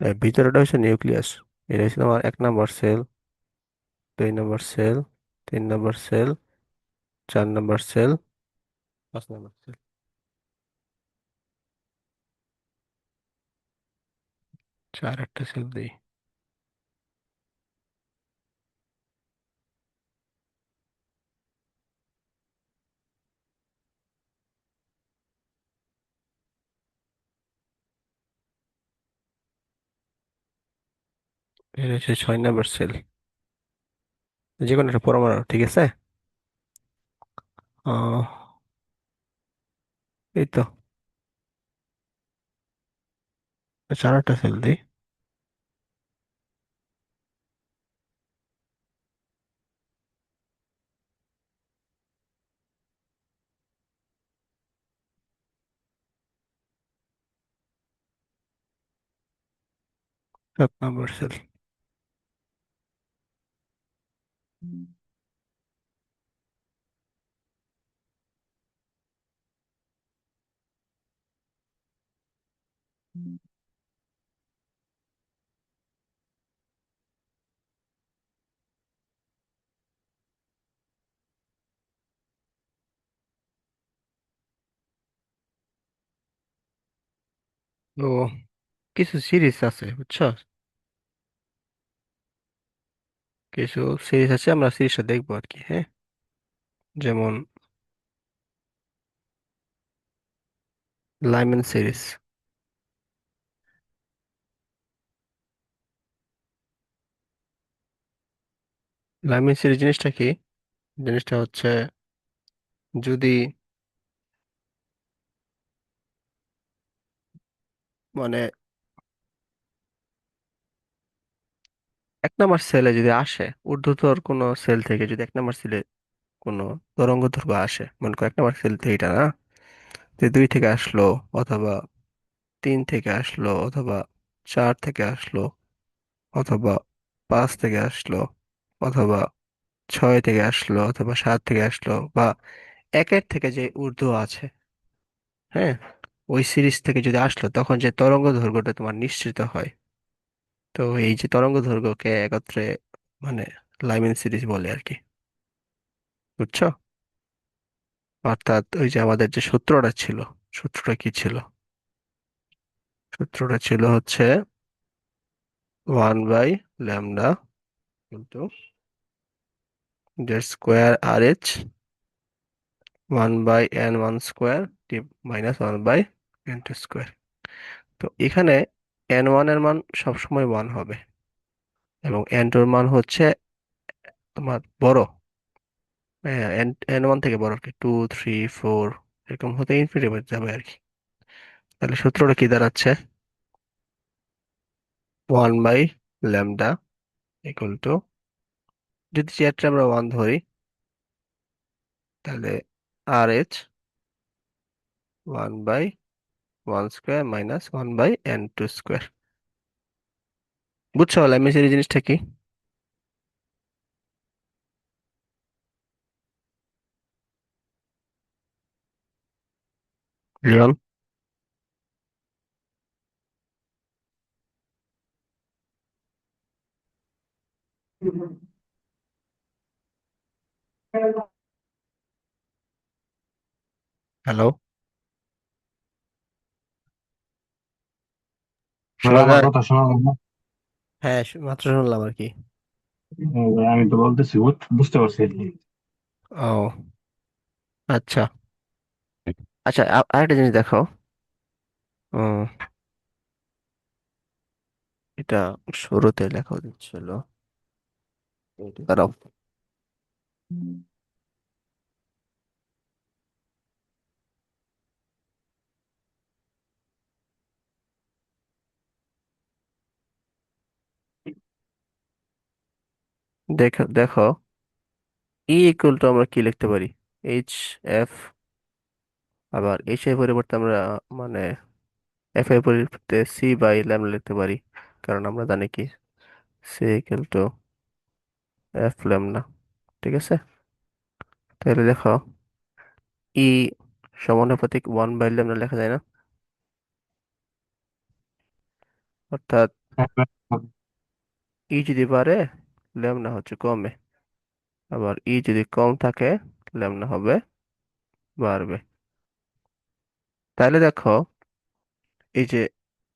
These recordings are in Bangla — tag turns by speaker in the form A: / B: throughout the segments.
A: এর ভিতরেটা হচ্ছে নিউক্লিয়াস। এটা হচ্ছে তোমার 1 নম্বর সেল, 2 নম্বর সেল, 3 নম্বর সেল, 4 নম্বর সেল, 5 নম্বর সেল। চার একটা সেল দিই। এটা হচ্ছে 6 নম্বর সেল। যে কোনো একটা পরমাণু, ঠিক আছে। আহ এই তো, চার একটা সেল দিই। 7 নম্বর সেল। তো কিছু সিরিজ আছে বুঝছো, কিছু সিরিজ আছে, আমরা সিরিজটা দেখবো আর কি, হ্যাঁ। যেমন লাইম্যান সিরিজ। লাইম্যান সিরিজ জিনিসটা কি? জিনিসটা হচ্ছে, যদি মানে 1 নম্বর সেলে যদি আসে, ঊর্ধ্বতর কোনো সেল থেকে যদি 1 নম্বর সেলে কোনো তরঙ্গ দৈর্ঘ্য আসে, মনে করো 1 নম্বর সেল থেকে এটা না, যে 2 থেকে আসলো, অথবা 3 থেকে আসলো, অথবা 4 থেকে আসলো, অথবা 5 থেকে আসলো, অথবা 6 থেকে আসলো, অথবা 7 থেকে আসলো, বা 1-এর থেকে যে ঊর্ধ্ব আছে, হ্যাঁ, ওই সিরিজ থেকে যদি আসলো, তখন যে তরঙ্গ দৈর্ঘ্যটা তোমার নিশ্চিত হয়। তো এই যে তরঙ্গ দৈর্ঘ্যকে একত্রে মানে লাইম্যান সিরিজ বলে আর কি, বুঝছো। অর্থাৎ ওই যে আমাদের যে সূত্রটা ছিল, সূত্রটা কি ছিল? সূত্রটা ছিল হচ্ছে 1/λ ইন্টু জেড স্কোয়ার আর এইচ, 1/n1 স্কোয়ার টি মাইনাস 1/n2 স্কোয়ার। তো এখানে n1 এর মান সবসময় 1 হবে, এবং n2 এর মান হচ্ছে তোমার বড়, হ্যাঁ, n1 থেকে বড় আর কি, 2 3 4 এরকম হতে ইনফিনিটি যাবে আর কি। তাহলে সূত্রটা কি দাঁড়াচ্ছে? 1/λ ইকুয়াল টু, যদি চেয়ারটা আমরা 1 ধরি, তাহলে R H 1/1 square minus 1/n2 square. বুঝছো ল্যামিস এই জিনিসটা কি? লিওন। হ্যালো,
B: ভাই
A: শোনা
B: আমার
A: যায়?
B: কথা শোনা গেল না?
A: হ্যাঁ, মাত্র শুনলাম আর কি।
B: ভাই আমি তো বলতেছি বুঝতে পারছি আর কি।
A: ও আচ্ছা। আচ্ছা, আরেকটা জিনিস দেখো। উম, এটা শুরুতে লেখা উচিত ছিল। দাঁড়াও। দেখো দেখো, ই ইকুয়াল টু আমরা কি লিখতে পারি? HF। আবার এইচ এর পরিবর্তে আমরা মানে এফ এর পরিবর্তে C/λ লিখতে পারি, কারণ আমরা জানি কি C = F λ। ঠিক আছে, তাহলে দেখো, ই সমানুপাতিক 1/λ লেখা যায় না? অর্থাৎ
B: হ্যাঁ ভাই,
A: ই যদি বাড়ে ল্যামডা হচ্ছে কমে, আবার ই যদি কম থাকে ল্যামডা হবে বাড়বে। তাহলে দেখো, এই যে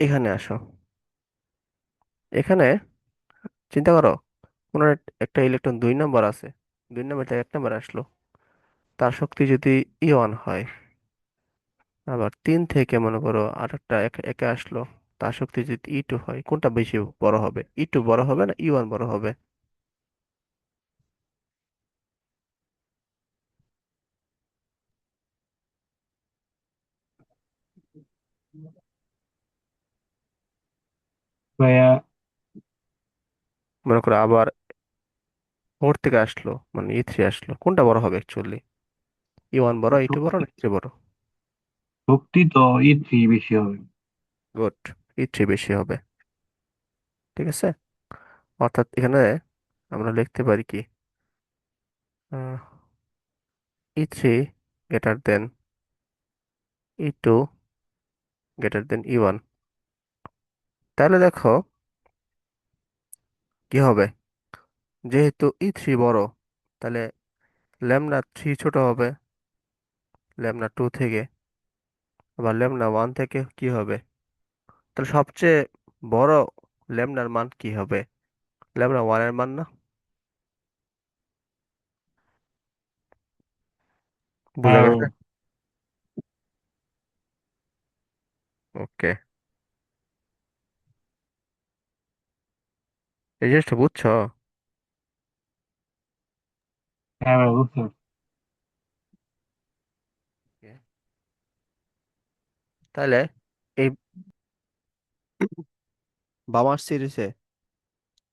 A: এখানে আসো, এখানে চিন্তা করো, কোনো একটা ইলেকট্রন 2 নম্বর আছে, 2 নম্বর থেকে 1 নম্বর আসলো, তার শক্তি যদি ই 1 হয়, আবার 3 থেকে মনে করো আর একটা একে আসলো, তার শক্তি যদি ই 2 হয়, কোনটা বেশি বড় হবে? ই 2 বড় হবে না ই 1 বড় হবে?
B: ভাইয়া
A: মনে করো আবার ওর থেকে আসলো, মানে ই 3 আসলো, কোনটা বড় হবে অ্যাকচুয়ালি? ই 1 বড় ই 2 বড়
B: শক্তি
A: না ই 3 বড়?
B: শক্তি তো E3 বেশি হবে।
A: গুড, ই 3 বেশি হবে। ঠিক আছে, অর্থাৎ এখানে আমরা লিখতে পারি কি, ই 3 গ্রেটার দেন ই 2 গ্রেটার দেন ই 1। তাহলে দেখো কি হবে, যেহেতু ই 3 বড়, তাহলে ল্যামডা 3 ছোট হবে ল্যামডা 2 থেকে, আবার ল্যামডা 1 থেকে কি হবে? তাহলে সবচেয়ে বড় ল্যামডার মান কি হবে? ল্যামডা 1 এর মান না? বোঝা
B: হ্যাঁ ভাই,
A: গেছে? ওকে, এই জিনিসটা বুঝছো?
B: হ্যাঁ ভাই বুঝতে পারছি।
A: Okay. তাহলে এই বামার সিরিজে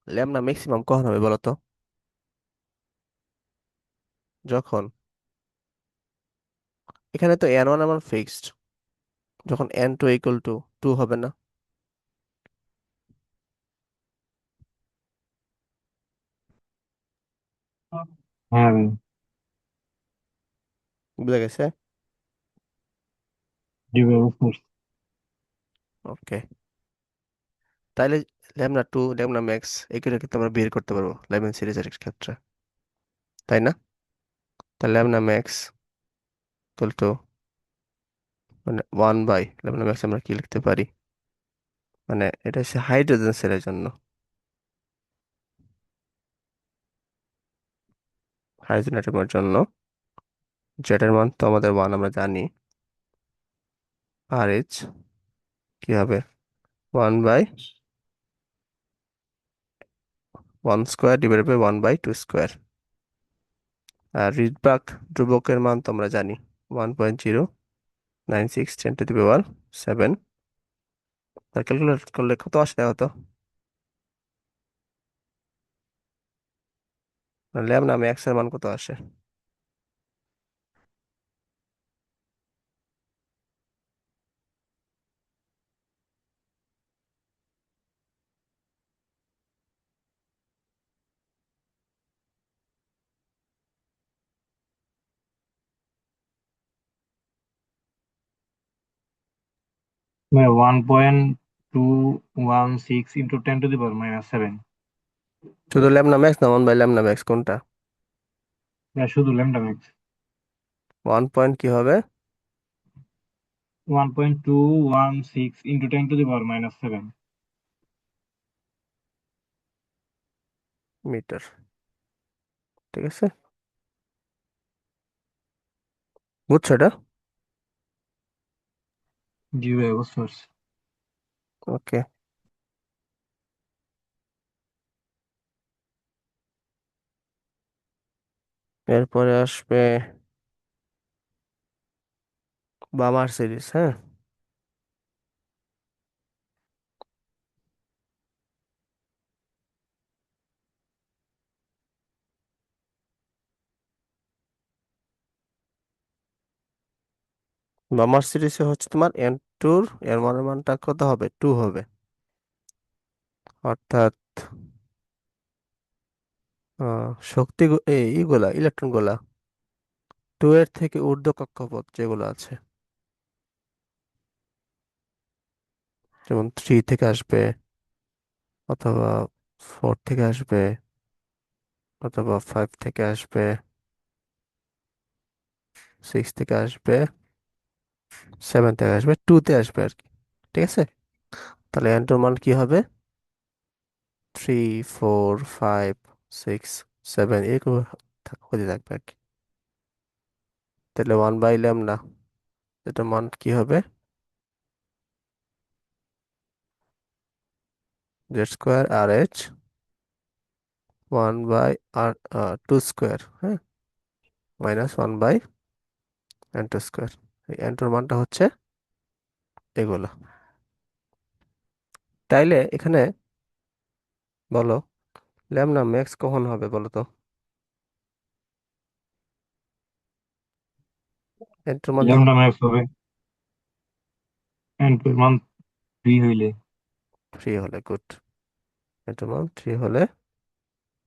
A: ল্যামডা ম্যাক্সিমাম কখন হবে বলো তো? যখন এখানে তো n1 আমার ফিক্সড, যখন n2 = 2 হবে না?
B: হ্যাঁ ভাই,
A: বুঝা গেছে?
B: জি ভাই বুঝতে পারছি।
A: ওকে, তাইলে ল্যামডা 2 ল্যামডা ম্যাক্স এগুলো কিন্তু আমরা বের করতে পারবো লেমন সিরিজের ক্ষেত্রে, তাই না? তাহলে ল্যামডা ম্যাক্স টু, মানে 1/ল্যামডা ম্যাক্স আমরা কি লিখতে পারি, মানে এটা হচ্ছে হাইড্রোজেন সেলের জন্য, হাইড্রোজেন অ্যাটমের জন্য জেড মান তো আমাদের 1 আমরা জানি, আর এইচ কি হবে? 1/1² / 1/2²। আর রিডবার্গ ধ্রুবকের মান তো আমরা জানি, 1.0967 তার ক্যালকুলেট করলে কত আসে দেখো তো? ল্যামডা ম্যাক্স এর মান কত আসে?
B: ভাই 1.216 × 10⁻⁷।
A: শুধু ল্যামডা ম্যাক্স না 1/ল্যামডা ম্যাক্স কোনটা?
B: শুধু ল্যামডা ম্যাক্স।
A: 1 পয়েন্ট কি হবে?
B: 1.216 × 10⁻⁷।
A: মিটার। ঠিক আছে, বুঝছো এটা?
B: জি ভাই বুঝতে পারছি।
A: ওকে, এরপরে আসবে বামার সিরিজ, হ্যাঁ। বামার সিরিজে হচ্ছে তোমার n2 এর মানের মানটা কত হবে? 2 হবে, অর্থাৎ শক্তি এইগুলা ইলেকট্রন গুলা 2 এর থেকে ঊর্ধ্ব কক্ষপথ যেগুলো আছে, যেমন 3 থেকে আসবে, অথবা 4 থেকে আসবে, অথবা 5 থেকে আসবে, 6 থেকে আসবে, 7 থেকে আসবে, 2 তে আসবে আর কি। ঠিক আছে, তাহলে এন্টার মান কি হবে? 3, 4, 5, 6, 7 এরকম হতে থাকবে আর কি। তাহলে 1/λ, এটা মান কি হবে? জেড স্কোয়ার আর এইচ 1/r 2 স্কোয়ার, হ্যাঁ, -1/n2 স্কোয়ার। এই এন্টার মানটা হচ্ছে এগুলো। তাইলে এখানে বলো, ল্যামডা ম্যাক্স কখন হবে বলো তো? এন্টার মান দেখো।
B: ল্যামডা ম্যাক্স হবে n এর মান 3 হইলে।
A: 3 হলে গুড। এন্টার মান 3 হলে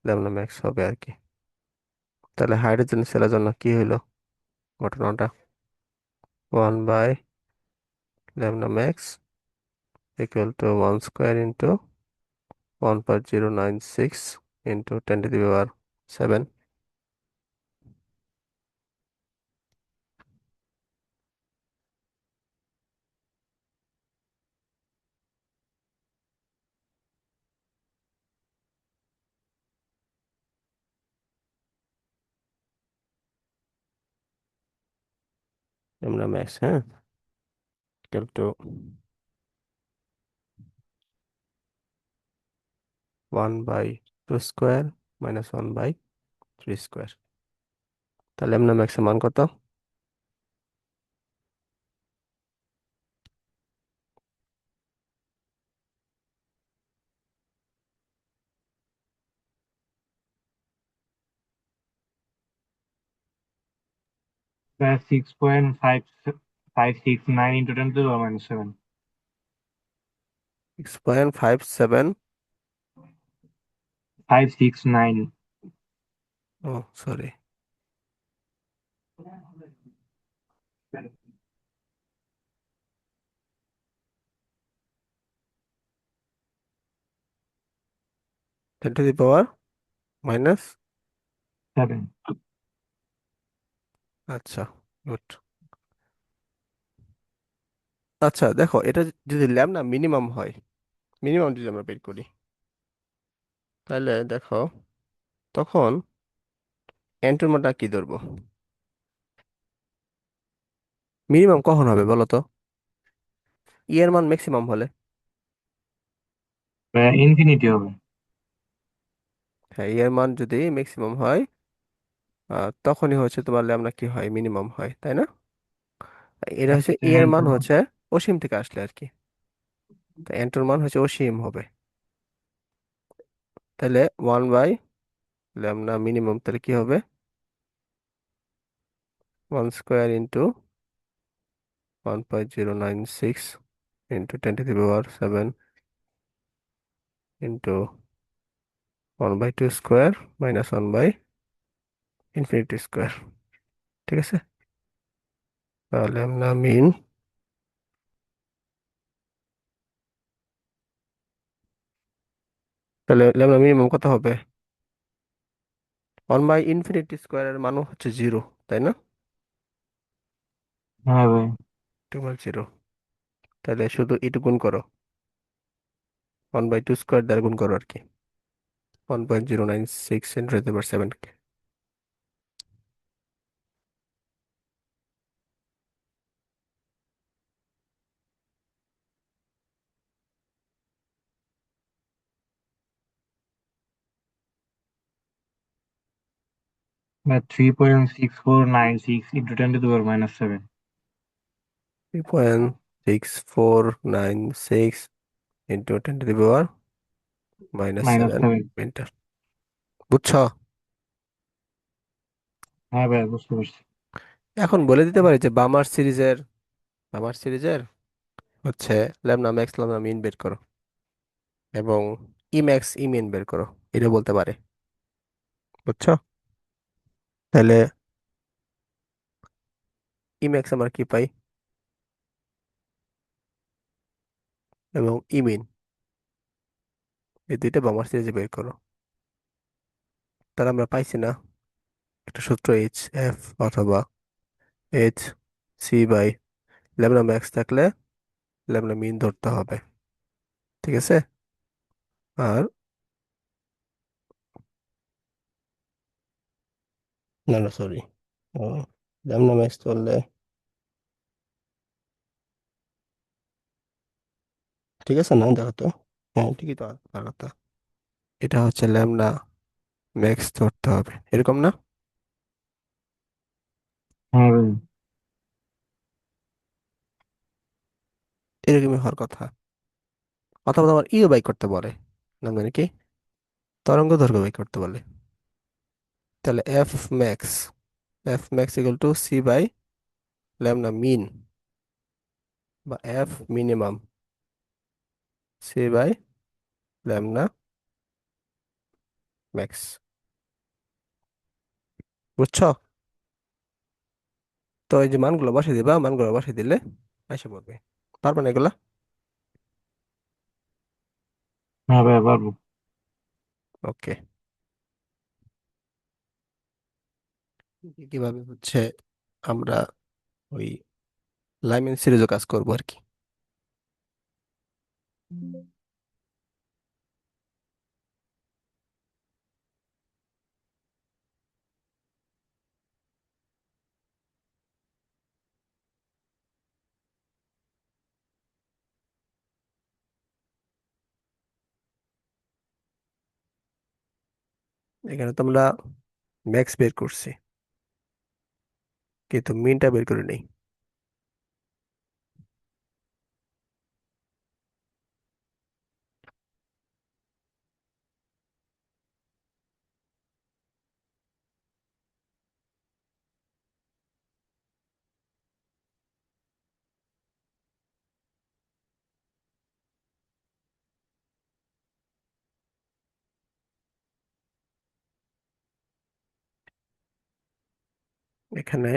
A: ল্যামডা ম্যাক্স হবে আর কি। তাহলে হাইড্রোজেন সেলের জন্য কি হইলো ঘটনাটা? 1/λ max equal to 1 square into 1.096 into 10⁻⁷। Lambda max, হ্যাঁ, equal to 1/2 স্কোয়ার -1/3 স্কোয়ার। তাহলে ল্যামডা ম্যাক্সের মান কত?
B: 6.569 into 10⁻⁷।
A: 6.57।
B: 569।
A: ও সরি, 10⁻⁻।
B: সেভেন।
A: আচ্ছা, গুড। আচ্ছা দেখো, এটা যদি ল্যামডা মিনিমাম হয়, মিনিমাম যদি আমরা বের করি, তাহলে দেখো তখন এন্টার মানটা কি ধরবো? মিনিমাম কখন হবে বলো তো? ই এর মান ম্যাক্সিমাম হলে।
B: ইনফিনিটি হবে।
A: হ্যাঁ, ই এর মান যদি ম্যাক্সিমাম হয়, তখনই হচ্ছে তোমার ল্যামডা কি হয়, মিনিমাম হয়, তাই না? এটা হচ্ছে ই এর মান হচ্ছে অসীম থেকে আসলে আর কি, তো এন্টার মান হচ্ছে অসীম হবে। তাহলে 1/λ মিনিমাম, তাহলে কি হবে? 1 square into 1.096 into 10⁻⁷ into 1/2 square -1/∞স্কোয়ার। ঠিক আছে, তাহলে আমরা মিন, তাহলে ল্যামডা মিনিমাম কত হবে? 1/∞স্কোয়ারের মানও হচ্ছে 0, তাই না?
B: হ্যাঁ ভাই।
A: 2/0। তাহলে শুধু এটা গুণ করো, 1/2 স্কোয়ার দ্বারা গুণ করো আর কি, 1.096 × 10⁻⁷।
B: বা 3.6496 into 10⁻⁷।
A: 3.6496 ইন্টু 10⁻⁻⁷,
B: -7।
A: মিটার। বুঝছো?
B: হ্যাঁ ভাই, বুঝতে পারছি।
A: এখন বলে দিতে পারি যে বামার সিরিজের হচ্ছে ল্যামডা ম্যাক্স ল্যামডা মিন বের করো, এবং ই ম্যাক্স ই মিন বের করো, এটা বলতে পারে। বুঝছো? তাহলে ই ম্যাক্স আমরা কি পাই, এবং ই মিন, এই দুইটা বামার সিরিজে বের করো। তাহলে আমরা পাইছি না একটা সূত্র এইচ এফ অথবা H C by lambda max থাকলে ল্যামডা মিন ধরতে হবে। ঠিক আছে। আর না না সরি, ল্যামডা ম্যাক্স ধরলে, ঠিক আছে না, দেখো তো। হ্যাঁ ঠিকই তো আর কথা। এটা হচ্ছে ল্যামডা ম্যাক্স ধরতে হবে, এরকম না?
B: হ্যাঁ ভাই।
A: এরকমই হওয়ার কথা। অথবা তোমার ইও বাই করতে বলে, নাম জানি কি, তরঙ্গ দৈর্ঘ্য বাই করতে বলে। তাহলে F max equal to C by lambda min, বা F minimum C by lambda max. বুঝছো? তো এই যে মানগুলো বসে দিবা, মানগুলো বসে দিলে এসে পড়বে। পারবে না এগুলা?
B: হ্যাঁ ভাই পারবো।
A: ওকে। কিভাবে হচ্ছে আমরা ওই লাইমেন সিরিজও কাজ করবো আর কি। এখানে তোমরা ম্যাক্স বের করছি, কিন্তু মিনটা বের করে নেই। এখানে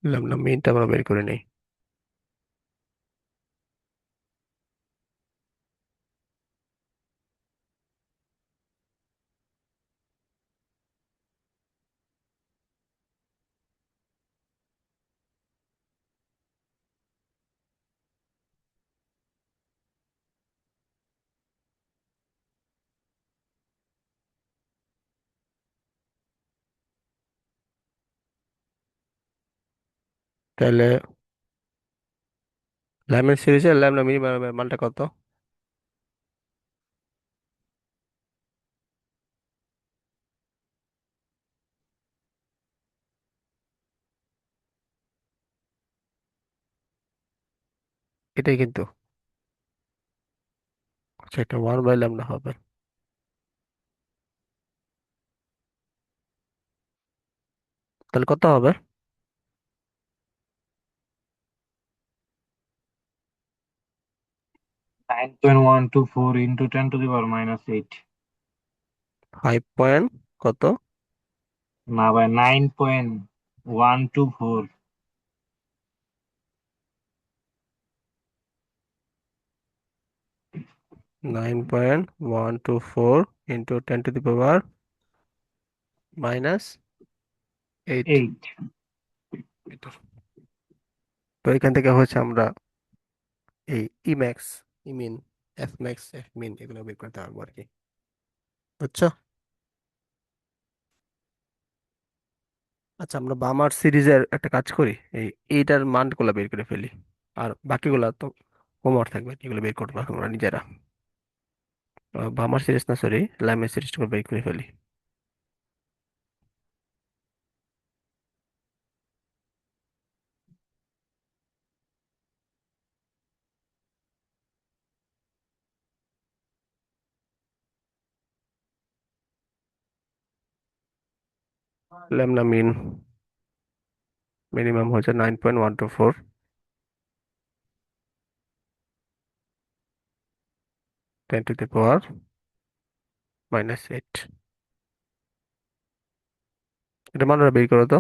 A: ল্যামডা মিনটা আমরা বের করে নেই। তাহলে লাইমেন সিরিজের ল্যামডা মিনিমামের মানটা কত? এটাই কিন্তু, আচ্ছা এটা 1/λ হবে। তাহলে কত হবে?
B: 9.124 ইন্টু 10⁻⁻8।
A: 5 পয়েন্ট কত?
B: না ভাই, 9.124।
A: 9.124 ইন্টু 10⁻⁻8
B: 8।
A: মিটার। তো এখান থেকে হচ্ছে আমরা এই E max, E min, F max, F min এগুলো বের করতে পারবো আর কি। বুঝছো? আচ্ছা আমরা বামার সিরিজের একটা কাজ করি, এইটার মানগুলো বের করে ফেলি, আর বাকিগুলা তো হোমওয়ার্ক থাকবে, এগুলো বের করবো আমরা নিজেরা। বামার সিরিজ না, সরি, লাইমের সিরিজটা বের করে ফেলি। ল্যামডা মিন মিনিমাম হচ্ছে 9.124, 10⁻⁻8। এটা মানটা বের করো তো।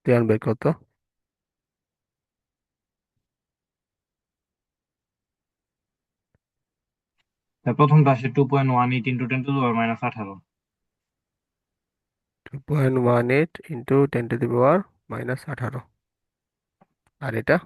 A: তিয়ান বের করো তো।
B: তার প্রথমটা আসে 2.18 ইন্টু 10⁻−18।
A: 2.18 × 10⁻−18। আর এটা?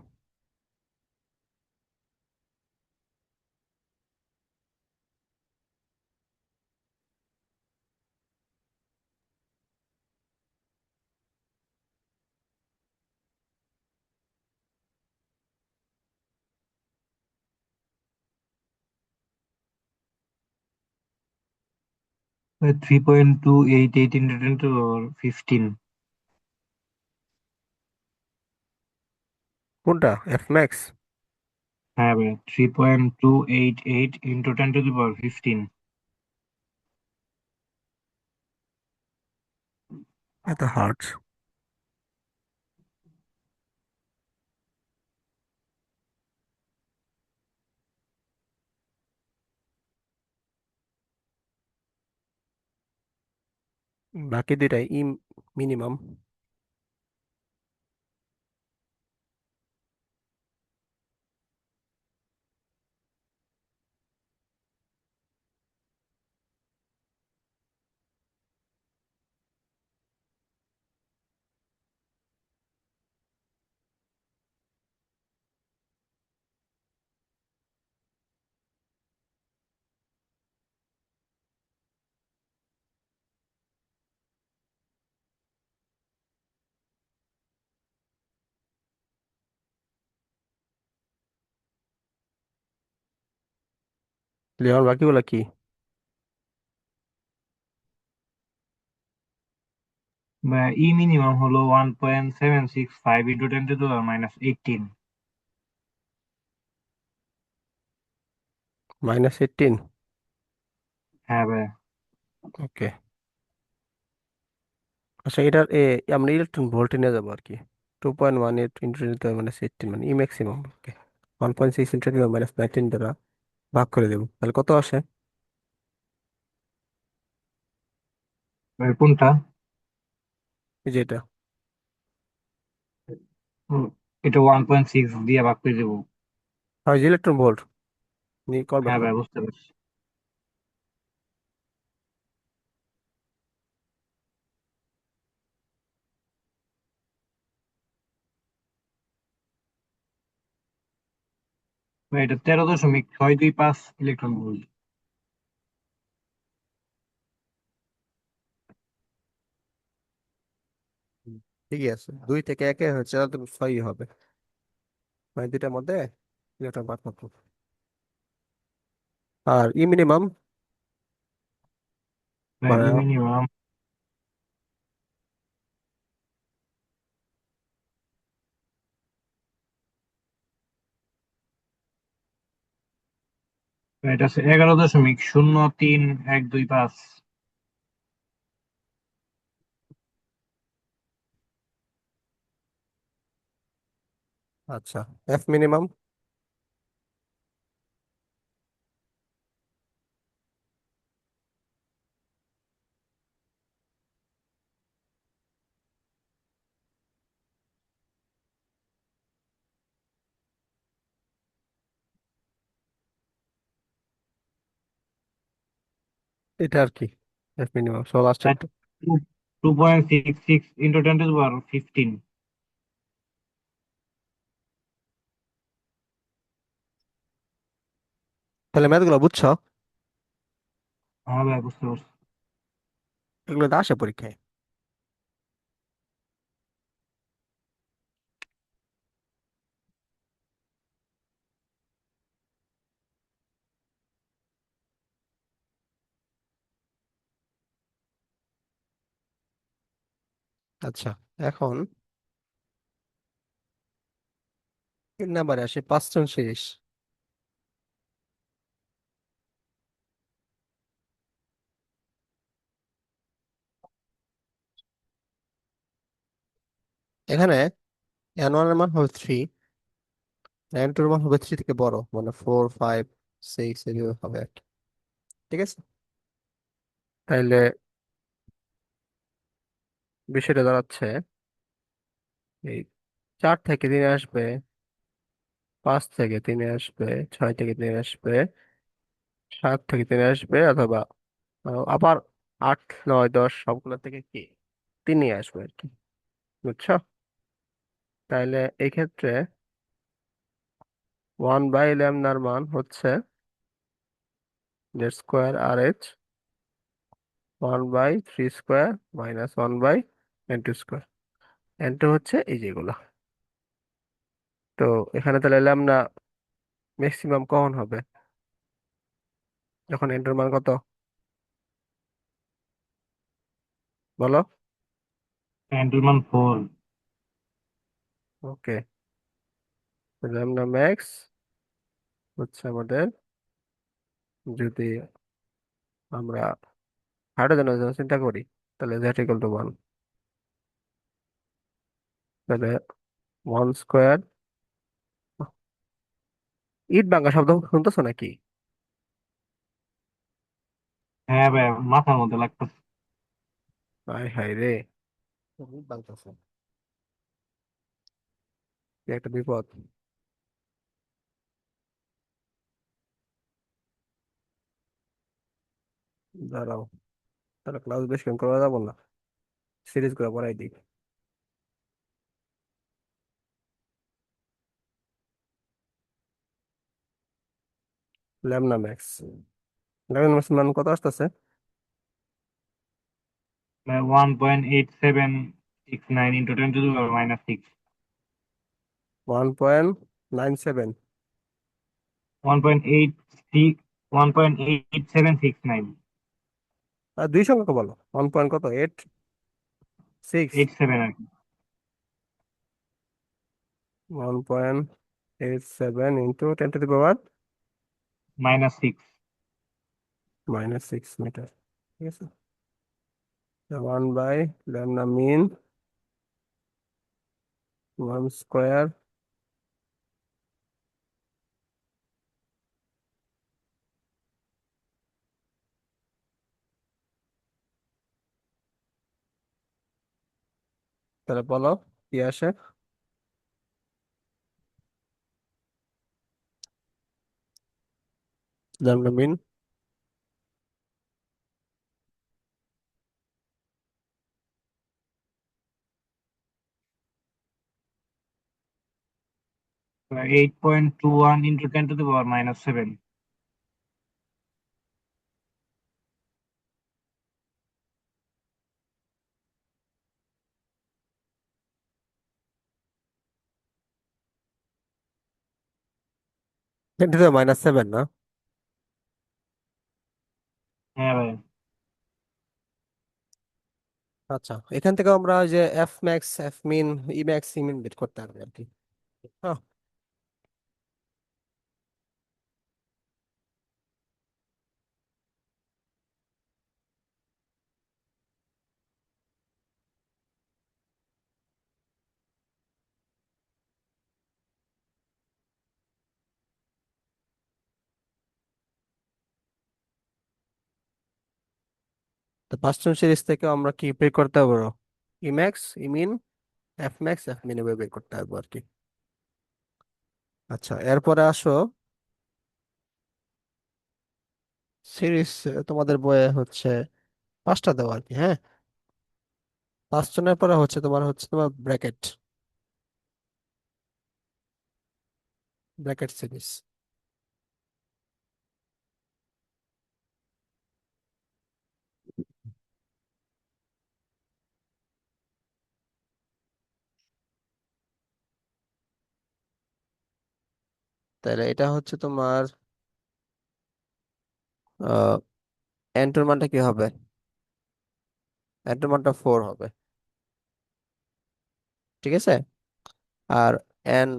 B: ভাই 3.288 ইন্টু 10⁻15।
A: কোনটা, এফ ম্যাক্স?
B: হ্যাঁ ভাই, 3.288 ইন্টু 10⁻15।
A: এত হার্ড? বাকি দুইটাই মিনিমাম। লিওন বাকিগুলা কি?
B: ই মিনিমাম হলো 1.765 ইন্টু 10⁻−18।
A: -18।
B: হ্যাঁ ভাই।
A: ওকে। আচ্ছা, এটার আমরা ইলেকট্রন ভোল্টে নিয়ে যাবো আর কি। 2.18 × 10⁻−18 মানে ই ম্যাক্সিমাম। ওকে। 1.6 × 10⁻−19 দ্বারা ভাগ করে দেবো, তাহলে কত আসে?
B: ভাই কোনটা?
A: এই যে এটা।
B: হুম, এটা 1.6 দিয়ে ভাগ করে দেবো।
A: হয় যে ইলেকট্রন ভোল্ট নিয়ে কনভার্ট
B: হ্যাঁ ভাই,
A: করো।
B: বুঝতে পারছি। ভাই এটা 13.625 ইলেকট্রন ভোল্ট।
A: হুম, ঠিকই আছে। 2 থেকে 1-এ হচ্ছে, তাহলে তো 6ই হবে। মানে দুইটার মধ্যে ইলেকট্রন পার্থক্য। আর ই মিনিমাম
B: ভাই
A: মানে
B: ই মিনিমাম, এটা আছে 11.03125।
A: আচ্ছা, এফ মিনিমাম এটা আর কি। এফ মিনিমাম সো লাস্টেরটা।
B: 2.66 ইন্টু 10⁻15।
A: তাহলে ম্যাথগুলো বুঝছো?
B: হ্যাঁ ভাই, বুঝতে পারছি।
A: এগুলো তো আসে পরীক্ষায়। আচ্ছা, এখন 3 নাম্বারে আসে পাঁচজন সিরিজ। এখানে n1 এর মান হবে 3, n2 এর মান হবে 3 থেকে বড়, মানে 4 5 6 এভাবে হবে আর কি। ঠিক আছে, তাইলে বিষয়টা দাঁড়াচ্ছে এই 4 থেকে 3 আসবে, 5 থেকে 3 আসবে, 6 থেকে 3 আসবে, 7 থেকে 3 আসবে, অথবা আবার 8 9 10 সবগুলো থেকে কি 3 আসবে আর কি। বুঝছো? তাইলে এই ক্ষেত্রে 1/λ মান হচ্ছে জেড স্কোয়ার আর এইচ 1/3² মাইনাস 1/n2²। n2 হচ্ছে এই যেগুলো। তো এখানে তাহলে ল্যামডা ম্যাক্সিমাম কখন হবে? যখন n2 এর মান কত, বলো?
B: এন্ডেলমান 4।
A: ওকে, ল্যামডা ম্যাক্স হচ্ছে আমাদের, যদি আমরা হাইড্রোজেনের জন্য চিন্তা করি, তাহলে z = 1। তাহলে 1²। ইট ভাঙা শব্দ শুনতেছো নাকি?
B: হ্যাঁ ভাই, মাথার মধ্যে লাগতেছে।
A: হাই হাই রে, ইট ভাঙতেছে, কি একটা বিপদ। দাঁড়াও, তাহলে ক্লাস বেশি করা যাবো না, সিরিজ করে পড়াই দিই। ল্যামডা ম্যাক্স, ল্যামডা ম্যাক্স মান কত আসতেছে?
B: 1.8769 ইন্টু 10⁻⁻6।
A: 1.97।
B: 1.86, 1.8769।
A: আর দুই সংখ্যা বলো, 1 পয়েন্ট কত, 8 6।
B: 87 আর কি।
A: 1.87 ইন্টু 10⁻⁻6 মিটার। ঠিক আছে, 1/λ মিন 1²। তাহলে বলো কি আসে? ল্যামডা মিন
B: 8.21 ইন্টু 10⁻⁻7।
A: 10⁻⁻7 না?
B: হ্যাঁ ভাই।
A: আচ্ছা, এখান থেকে আমরা ওই যে এফ ম্যাক্স এফ মিন ই ম্যাক্স ই মিন বের করতে পারবো আর কি। হ্যাঁ, তো পাঁচজন সিরিজ থেকে আমরা কি বের করতে পারবো? ই ম্যাক্স ই মিন এফ ম্যাক্স এফ মিন এভাবে বের করতে পারবো আর কি। আচ্ছা, এরপরে আসো সিরিজ। তোমাদের বইয়ে হচ্ছে 5টা দেওয়া আর কি, হ্যাঁ। 5জনের পরে হচ্ছে তোমার ব্র্যাকেট, ব্র্যাকেট সিরিজ। তাহলে এটা হচ্ছে তোমার আহ এন্টোর মানটা কি হবে? এন্টোর মানটা 4 হবে। ঠিক আছে। আর এন,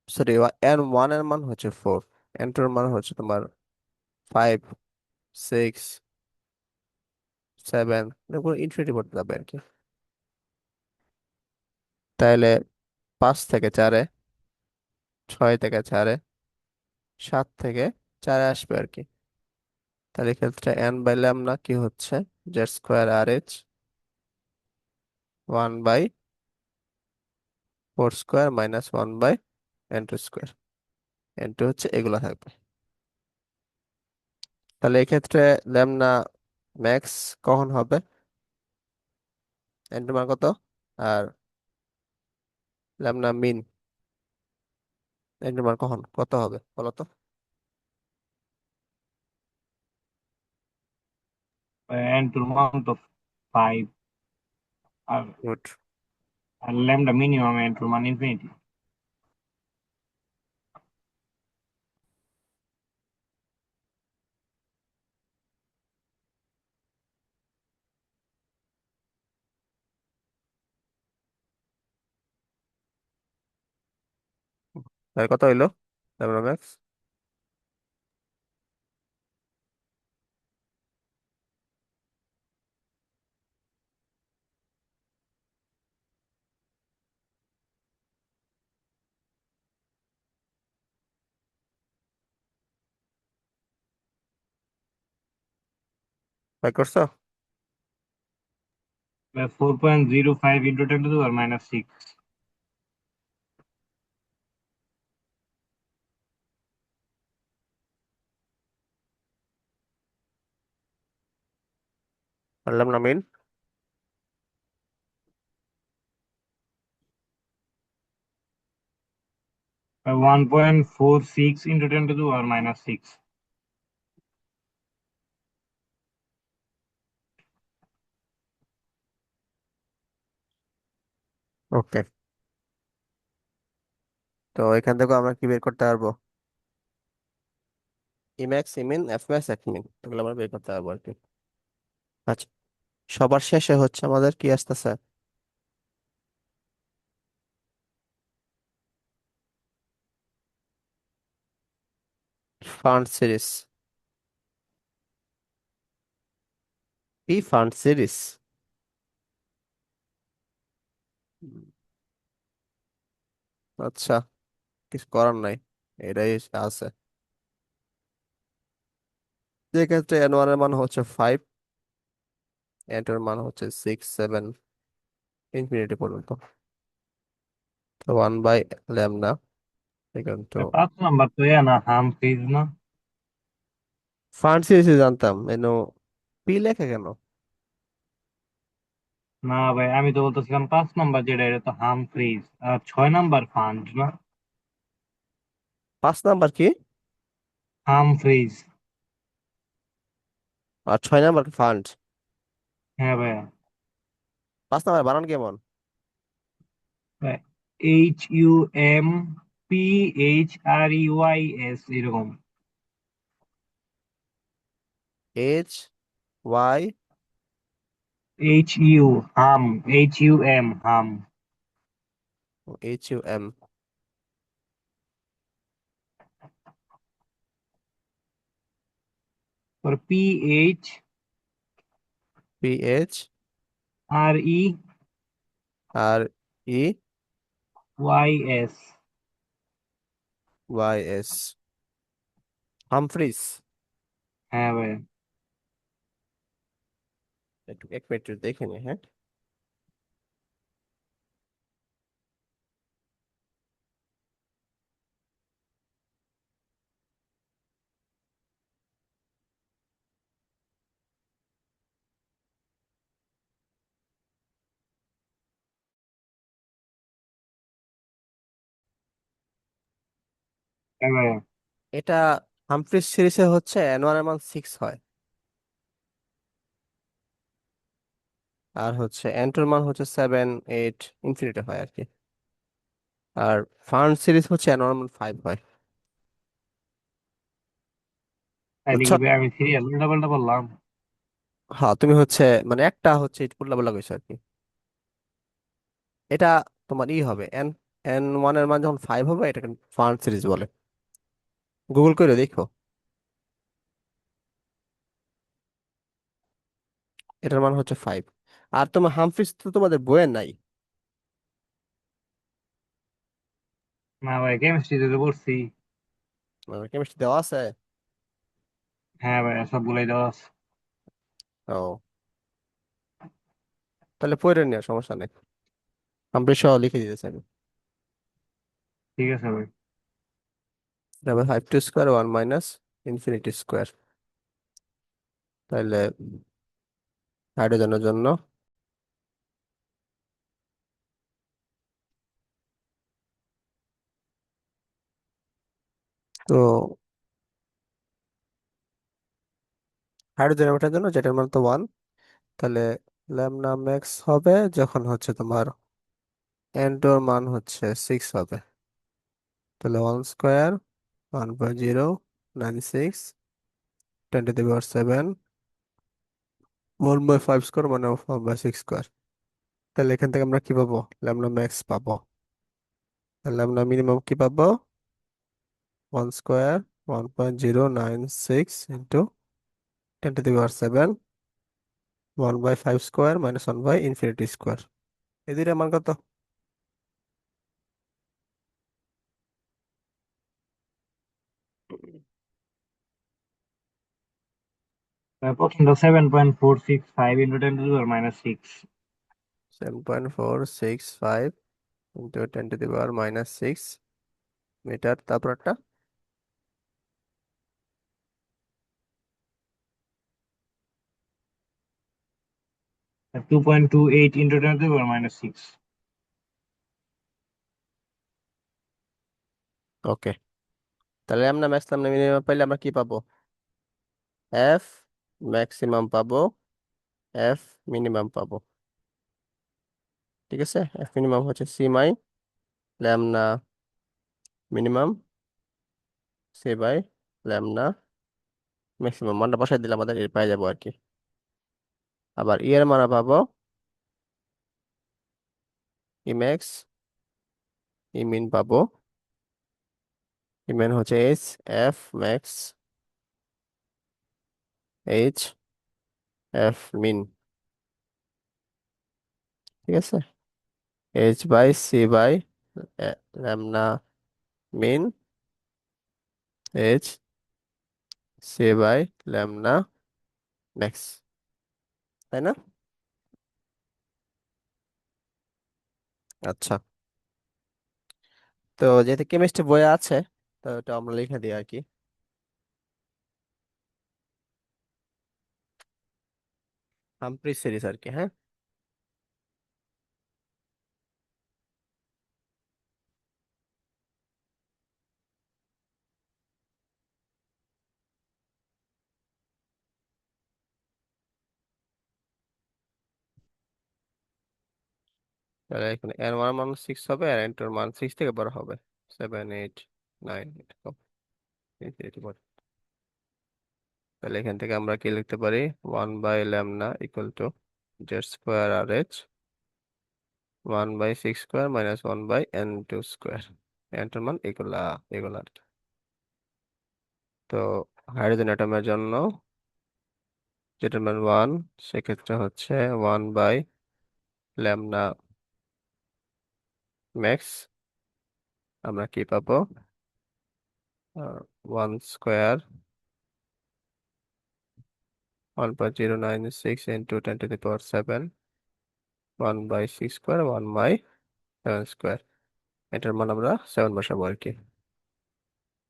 A: সরি, এন ওয়ান এর মান হচ্ছে 4, এন টু এর মান হচ্ছে তোমার 5, 6, 7, এরপর ইনফিনিটি পড়তে যাবে আর কি। তাহলে 5 থেকে 4-এ, 6 থেকে 4-এ, 7 থেকে 4-এ আসবে আর কি। তাহলে এক্ষেত্রে এন বাই ল্যামডা কি হচ্ছে, জেড স্কোয়ার আর H 1/4 square minus 1/n2 square. n2 হচ্ছে এগুলা থাকবে। তাহলে এক্ষেত্রে ল্যামডা ম্যাক্স কখন হবে, n2 মান কত, আর ল্যামডা মিন n2 মান কখন কত হবে বলো তো।
B: and to amount of 5 আর
A: গুড।
B: আর lambda minimum and to মান infinity
A: তাহলে কত হইলো ল্যামডা ম্যাক্স? বাই করছো?
B: 4.05 into 10 to the power minus 6.
A: আর lambda min?
B: 1.46 into 10 to the power minus 6.
A: Okay. তো এখান থেকে আমরা কি বের করতে পারবো, E max, E min, F max, F min, এগুলো আমরা বের করতে পারবো আর কি। আচ্ছা, সবার শেষে হচ্ছে আমাদের কি আসতেছে, ফান্ড সিরিজ। কি ফান্ড সিরিজ? আচ্ছা, কিছু করার নাই, এটাই আছে। যেক্ষেত্রে এন ওয়ান এর মান হচ্ছে 5, এন টু এর মান হচ্ছে 6, 7, ইনফিনিটি পর্যন্ত। তো 1/λ কিন্তু।
B: 5 number তো না হামফ্রিজ না।
A: ফান্ড সিরিজে জানতাম এনো, পি লেখা কেন?
B: না ভাই, আমি তো বলতেছিলাম 5 নাম্বার যেটা এটা তো হামফ্রিজ, আর 6 নাম্বার ফান্ড না।
A: 5 নাম্বার কি,
B: হামফ্রিজ।
A: আর 6 নাম্বার ফান্ড?
B: হ্যাঁ ভাইয়া।
A: 5 নাম্বার বানান কেমন?
B: HUMPHREYS এরকম।
A: HY?
B: HU হাম, HUM হাম।
A: HUM?
B: और
A: PH
B: PHREYS।
A: REYS, Humphreys.
B: হ্যাঁ ভাইয়া।
A: একটু এক মিনিট একটু দেখে নি, হ্যাঁ।
B: হ্যাঁ ভাইয়া।
A: এটা হামফ্রিজ সিরিজে হচ্ছে এন ওয়ান এর মান 6 হয়, আর হচ্ছে এন টু এর মান হচ্ছে 7, 8, ইনফিনিটি হয় আর কি। আর ফান্ড সিরিজ হচ্ছে এন ওয়ান এর মান 5 হয়।
B: তাইলে
A: বুঝছো?
B: কি ভাই আমি সিরিয়াল উল্টা পাল্টা বললাম?
A: হ্যাঁ, তুমি হচ্ছে মানে একটা হচ্ছে উল্টা পাল্টা কইছো আর কি। এটা তোমার ই হবে এন, এন ওয়ান এর মান যখন 5 হবে এটাকে ফার্ন সিরিজ বলে। গুগল করে দেখো, এটার মান হচ্ছে 5। আর তোমার হামফ্রিজ তো তোমাদের বইয়ের নাই।
B: না ভাই, কেমিস্ট্রিতে তো পড়ছি।
A: কেমিস্ট্রি দেওয়া আছে।
B: হ্যাঁ ভাই, সবগুলাই দেওয়া আছে।
A: ও, তাহলে পড়ে নিও, সমস্যা নেই। হামফ্রিজ সহ লিখে দিতেছি আমি।
B: ঠিক আছে ভাই।
A: তারপর 5 two square 1 minus infinity square. তাহলে হাইড্রোজেনের জন্য তো, হাইড্রোজেন অ্যাটমের জন্য যেটার মান তো 1, তাহলে ল্যামডা ম্যাক্স হবে যখন হচ্ছে তোমার এন টুর মান হচ্ছে 6 হবে। তাহলে 1 স্কোয়ার 1.096 10⁻⁷ 1/5 স্কোয়ার মানে 1/6 স্কোয়ার। তাহলে এখান থেকে আমরা কি পাবো? ল্যামডা ম্যাক্স পাবো। তাহলে আমরা মিনিমাম কি পাবো? 1 স্কোয়ার 1.096 × 10⁻⁷ 1/5 স্কোয়ার - 1/ইনফিনিটি স্কোয়ার। এই দুইটার মান কত?
B: প্রথমটা 7.465 ইন্টু 10⁻⁻6।
A: 7.465 × 10⁻⁻6 মিটার। তারপর একটা
B: 2.28 ইন্টু 10⁻⁻6।
A: ওকে। তাহলে আমরা ম্যাক্স আমরা মিনিমাম পাইলে আমরা কি পাবো? এফ ম্যাক্সিমাম পাবো, এফ মিনিমাম পাবো। ঠিক আছে, এফ মিনিমাম হচ্ছে C by lambda minimum, C by lambda maximum. মানটা বসাই দিলে আমাদের এর পাই যাবো আর কি। আবার ই এর মান পাবো ই ম্যাক্স, ই মিন পাবো। ই মিন হচ্ছে H F max H F min. ঠিক আছে, H by C by lambda min H C by lambda max, তাই না? আচ্ছা, তো যেহেতু কেমিস্ট্রি বইয়ে আছে, তো এটা আমরা লিখে দিই আর কি। হামফ্রি সিরিজ আর কি, হ্যাঁ। তাহলে এখানে এর ওয়ান মান 6 হবে আর এন টুর মান 6 থেকে বড় হবে, 7 8 9 এরকম infinity বড়। তাহলে এখান থেকে আমরা কি লিখতে পারি? 1/λ = z² r h 1/6² - 1/n²। N টুর মান এগুলা এগুলা আর কি। তো হাইড্রোজেন অ্যাটমের জন্য যেটার মান 1, সেক্ষেত্রে হচ্ছে 1/λ আমরা কি পাবো? 1 স্কোয়ার 1.096 × 10⁻⁷ 1/6² 1/7²। এটার মান আমরা 7 বসাবো আর কি।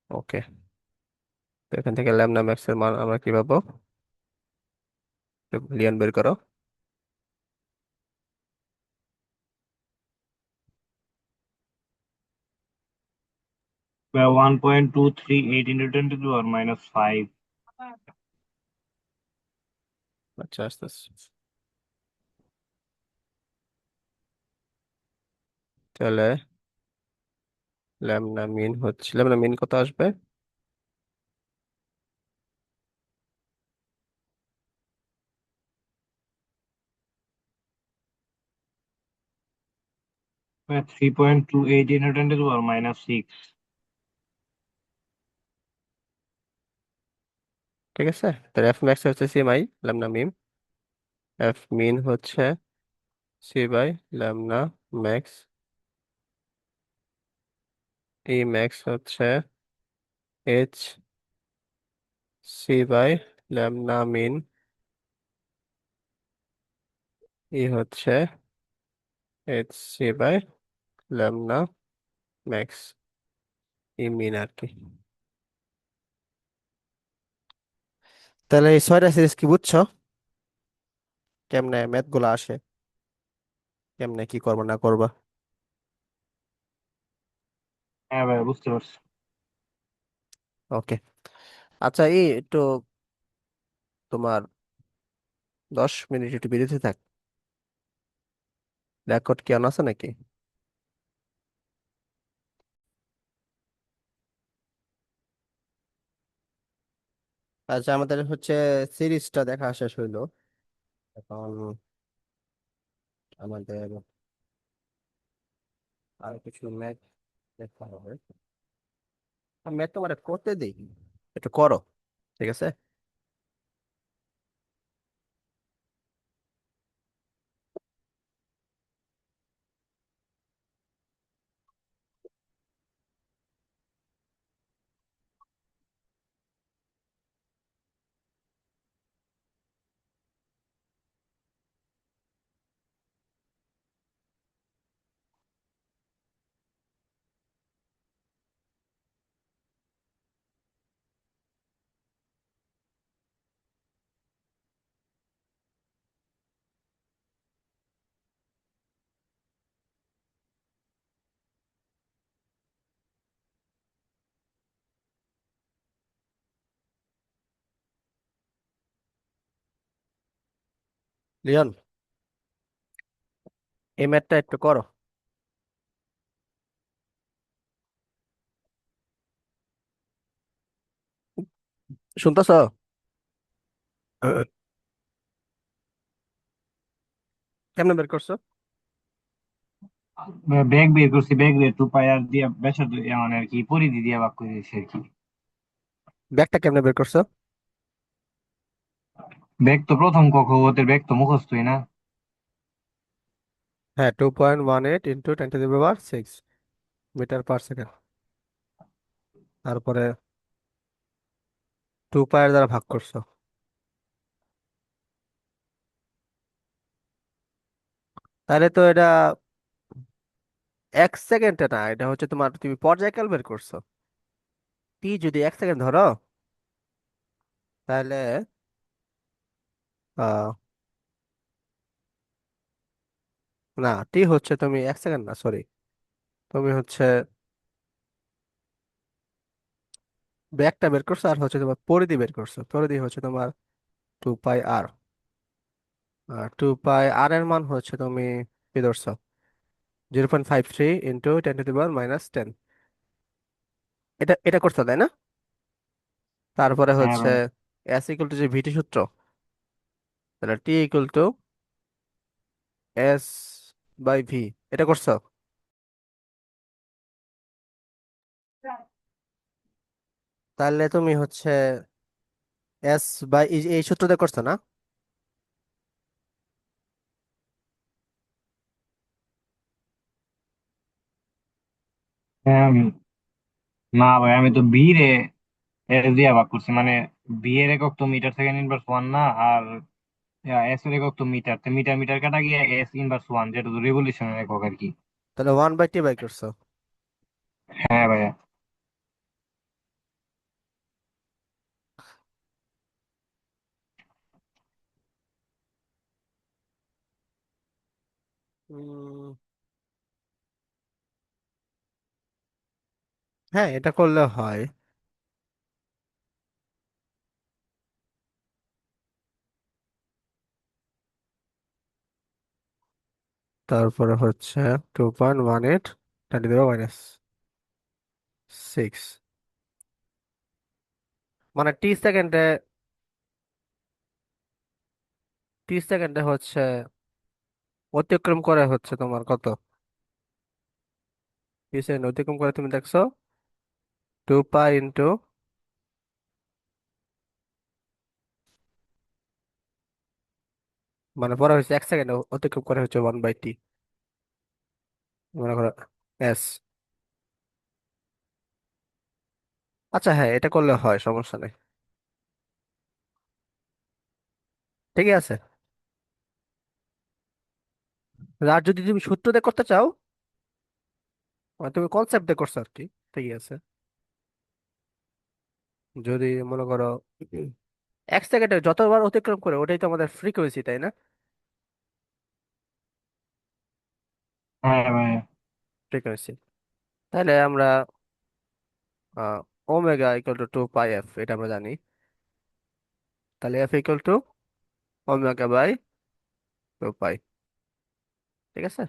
A: ওকে, তো এখান থেকে ল্যামডা ম্যাক্স এর মান আমরা কি পাবো? লিয়ান বের করো।
B: 1.238 ইন্টু 10⁻⁻5।
A: আচ্ছা, আস্তে আস্তে। তাহলে ল্যামডা মিন কত আসবে?
B: 3.28 into 10 to the power minus 6.
A: ঠিক আছে, তাহলে এফ ম্যাক্স হচ্ছে C by lambda min, F min হচ্ছে C by lambda max, E max হচ্ছে H C by lambda min, E হচ্ছে H C by lambda max, E min আর কি। তাহলে এই ছয়টা সিরিজ কি বুঝছো, কেমনে ম্যাথ গুলো আসে, কেমনে কি করবো না করবা?
B: হ্যাঁ ভাই, বুঝতে পারছি।
A: ওকে। আচ্ছা, এই একটু তোমার 10 মিনিট একটু বিরতি থাক, রেকর্ড কি অন আছে নাকি? আচ্ছা, আমাদের হচ্ছে সিরিজটা দেখা শেষ হইলো, এখন আমাদের আর কিছু ম্যাথ দেখতে হবে। ম্যাথ তোমার করতে দিই, একটু করো, ঠিক আছে? লিওন, এই ম্যাথটা একটু করো, শুনতেছো? কেমনে বের করছো?
B: ব্যাগ বের করছি, ব্যাগ বের 2 পাই আর দিয়ে ব্যাসার্ধ মানে আর কি পরিধি দিয়ে ভাগ করে দিয়েছি আর কি।
A: ব্যাগটা কেমনে বের করছো?
B: ব্যাগ তো প্রথম ক খ ওদের ব্যাগ তো মুখস্থই না।
A: হ্যাঁ, 2.18 × 10⁶ মিটার পার সেকেন্ড, তারপরে 2 পায়ের দ্বারা ভাগ করছো। তাহলে তো এটা 1 সেকেন্ডে না, এটা হচ্ছে তোমার, তুমি পর্যায়কাল বের করছো। টি যদি 1 সেকেন্ড ধরো, তাহলে আহ না, টি হচ্ছে, তুমি 1 সেকেন্ড না, সরি, তুমি হচ্ছে ব্যাগটা বের করছো, আর হচ্ছে তোমার পরিধি বের করছো, পরিধি হচ্ছে তোমার 2 পাই আর। 2 পাই আর এর মান হচ্ছে তুমি কি ধরছো, 0.53 × 10⁻⁻10। এটা এটা করছো তাই না? তারপরে
B: হ্যাঁ
A: হচ্ছে
B: ভাই।
A: এস ইকুয়াল টু যে ভিটি সূত্র, তাহলে T equal to S by V, এটা করছো? তাহলে তুমি হচ্ছে এস বাই এই সূত্রটা করছো না?
B: হ্যাঁ, না ভাই, আমি তো বি রে এস দিয়ে ভাগ করছি, মানে বি এর একক তো মিটার সেকেন্ড ইনভার্স ওয়ান না, আর এস এর একক তো মিটার, তো মিটার মিটার কাটা গিয়ে এস ইনভার্স ওয়ান, যেটা তো রেভলিউশনের একক আর কি।
A: তাহলে 1/T বাই করছো।
B: হ্যাঁ ভাইয়া।
A: উম, হ্যাঁ, এটা করলে হয়। তারপরে হচ্ছে 2.18 10⁻⁻6, মানে টি সেকেন্ডে হচ্ছে অতিক্রম করে হচ্ছে তোমার কত, ভি সেকেন্ড অতিক্রম করে তুমি দেখছো 2 পাই ইন্টু, মানে পরে হচ্ছে 1 সেকেন্ড অতিক্রম করে হচ্ছে 1/t, মনে করো এস। আচ্ছা হ্যাঁ, এটা করলে হয়, সমস্যা নেই। ঠিকই আছে। আর যদি তুমি সূত্র দিয়ে করতে চাও, মানে তুমি কনসেপ্ট দিয়ে করছো আর কি, ঠিকই আছে। যদি মনে করো 1 সেকেন্ডে যতবার অতিক্রম করে ওটাই তো আমাদের ফ্রিকোয়েন্সি, তাই না?
B: হ্যাঁ ভাই।
A: ফ্রিকোয়েন্সি। তাহলে আমরা omega equal to 2 pi F, এটা আমরা জানি। তাহলে F equal to omega by 2 pi. ঠিক আছে।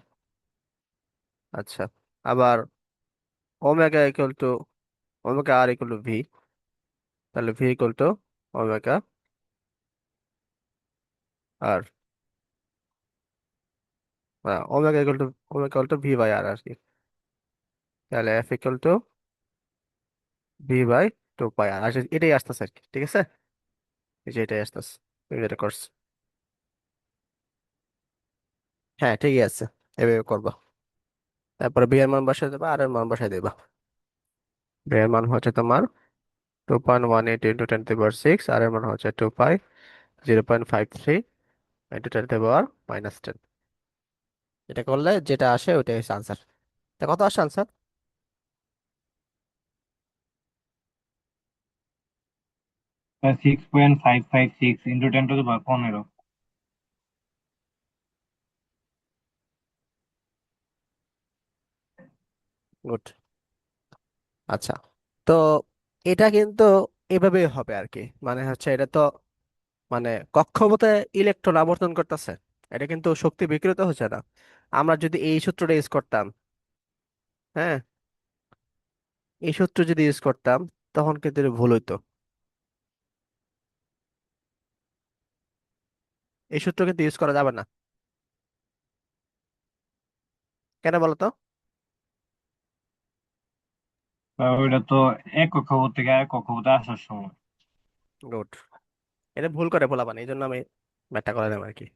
A: আচ্ছা, আবার omega equal to, omega R equal to V, তাহলে V equal to omega R, omega equal to, omega equal to V by R আর কি। তাহলে F equal to V by 2 pi R, এটাই আসতেছে আর কি, ঠিক আছে। এই যে এটাই আসতেছে, তুমি যেটা করছো। হ্যাঁ ঠিকই আছে, এভাবে করবা। তারপরে বি এর মান বসাই দেবা, আর এর মান বসাই দেবা। বি এর মান হচ্ছে তোমার 2.18 × 10⁻⁶, আর এর মান হচ্ছে 2 পাই 0.53 ইন্টু 10⁻⁻10। এটা করলে যেটা আসে ওইটাই হচ্ছে আনসার। তা কত আসে আনসার?
B: 6.556 × 10⁻¹৫।
A: গুড। আচ্ছা, তো এটা কিন্তু এভাবেই হবে আর কি। মানে হচ্ছে এটা তো মানে কক্ষপথে ইলেকট্রন আবর্তন করতেছে, এটা কিন্তু শক্তি বিকিরিত হচ্ছে না। আমরা যদি এই সূত্রটা ইউজ করতাম, হ্যাঁ, এই সূত্র যদি ইউজ করতাম, তখন কিন্তু এটা ভুল হইতো। এই সূত্র কিন্তু ইউজ করা যাবে না। কেন বলো তো?
B: ওইটা তো এক কক্ষপথ থেকে আরেক কক্ষপথে আসার সময়।
A: গুড। এটা ভুল করে বলা, এই জন্য আমি ব্যাখ্যা করে দেবো আর কি।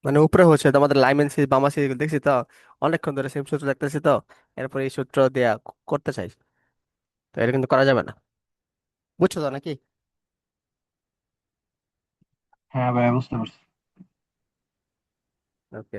A: মানে উপরে হচ্ছে তোমাদের লাইমেন সিরিজ, বামা সিরিজ দেখছি তো, অনেকক্ষণ ধরে সেম সূত্র দেখতেছি তো, এরপর এই সূত্র দেয়া করতে চাই, তো এটা কিন্তু করা যাবে না। বুঝছো তো নাকি?
B: হ্যাঁ ভাই, বুঝতে পারছি।
A: ওকে।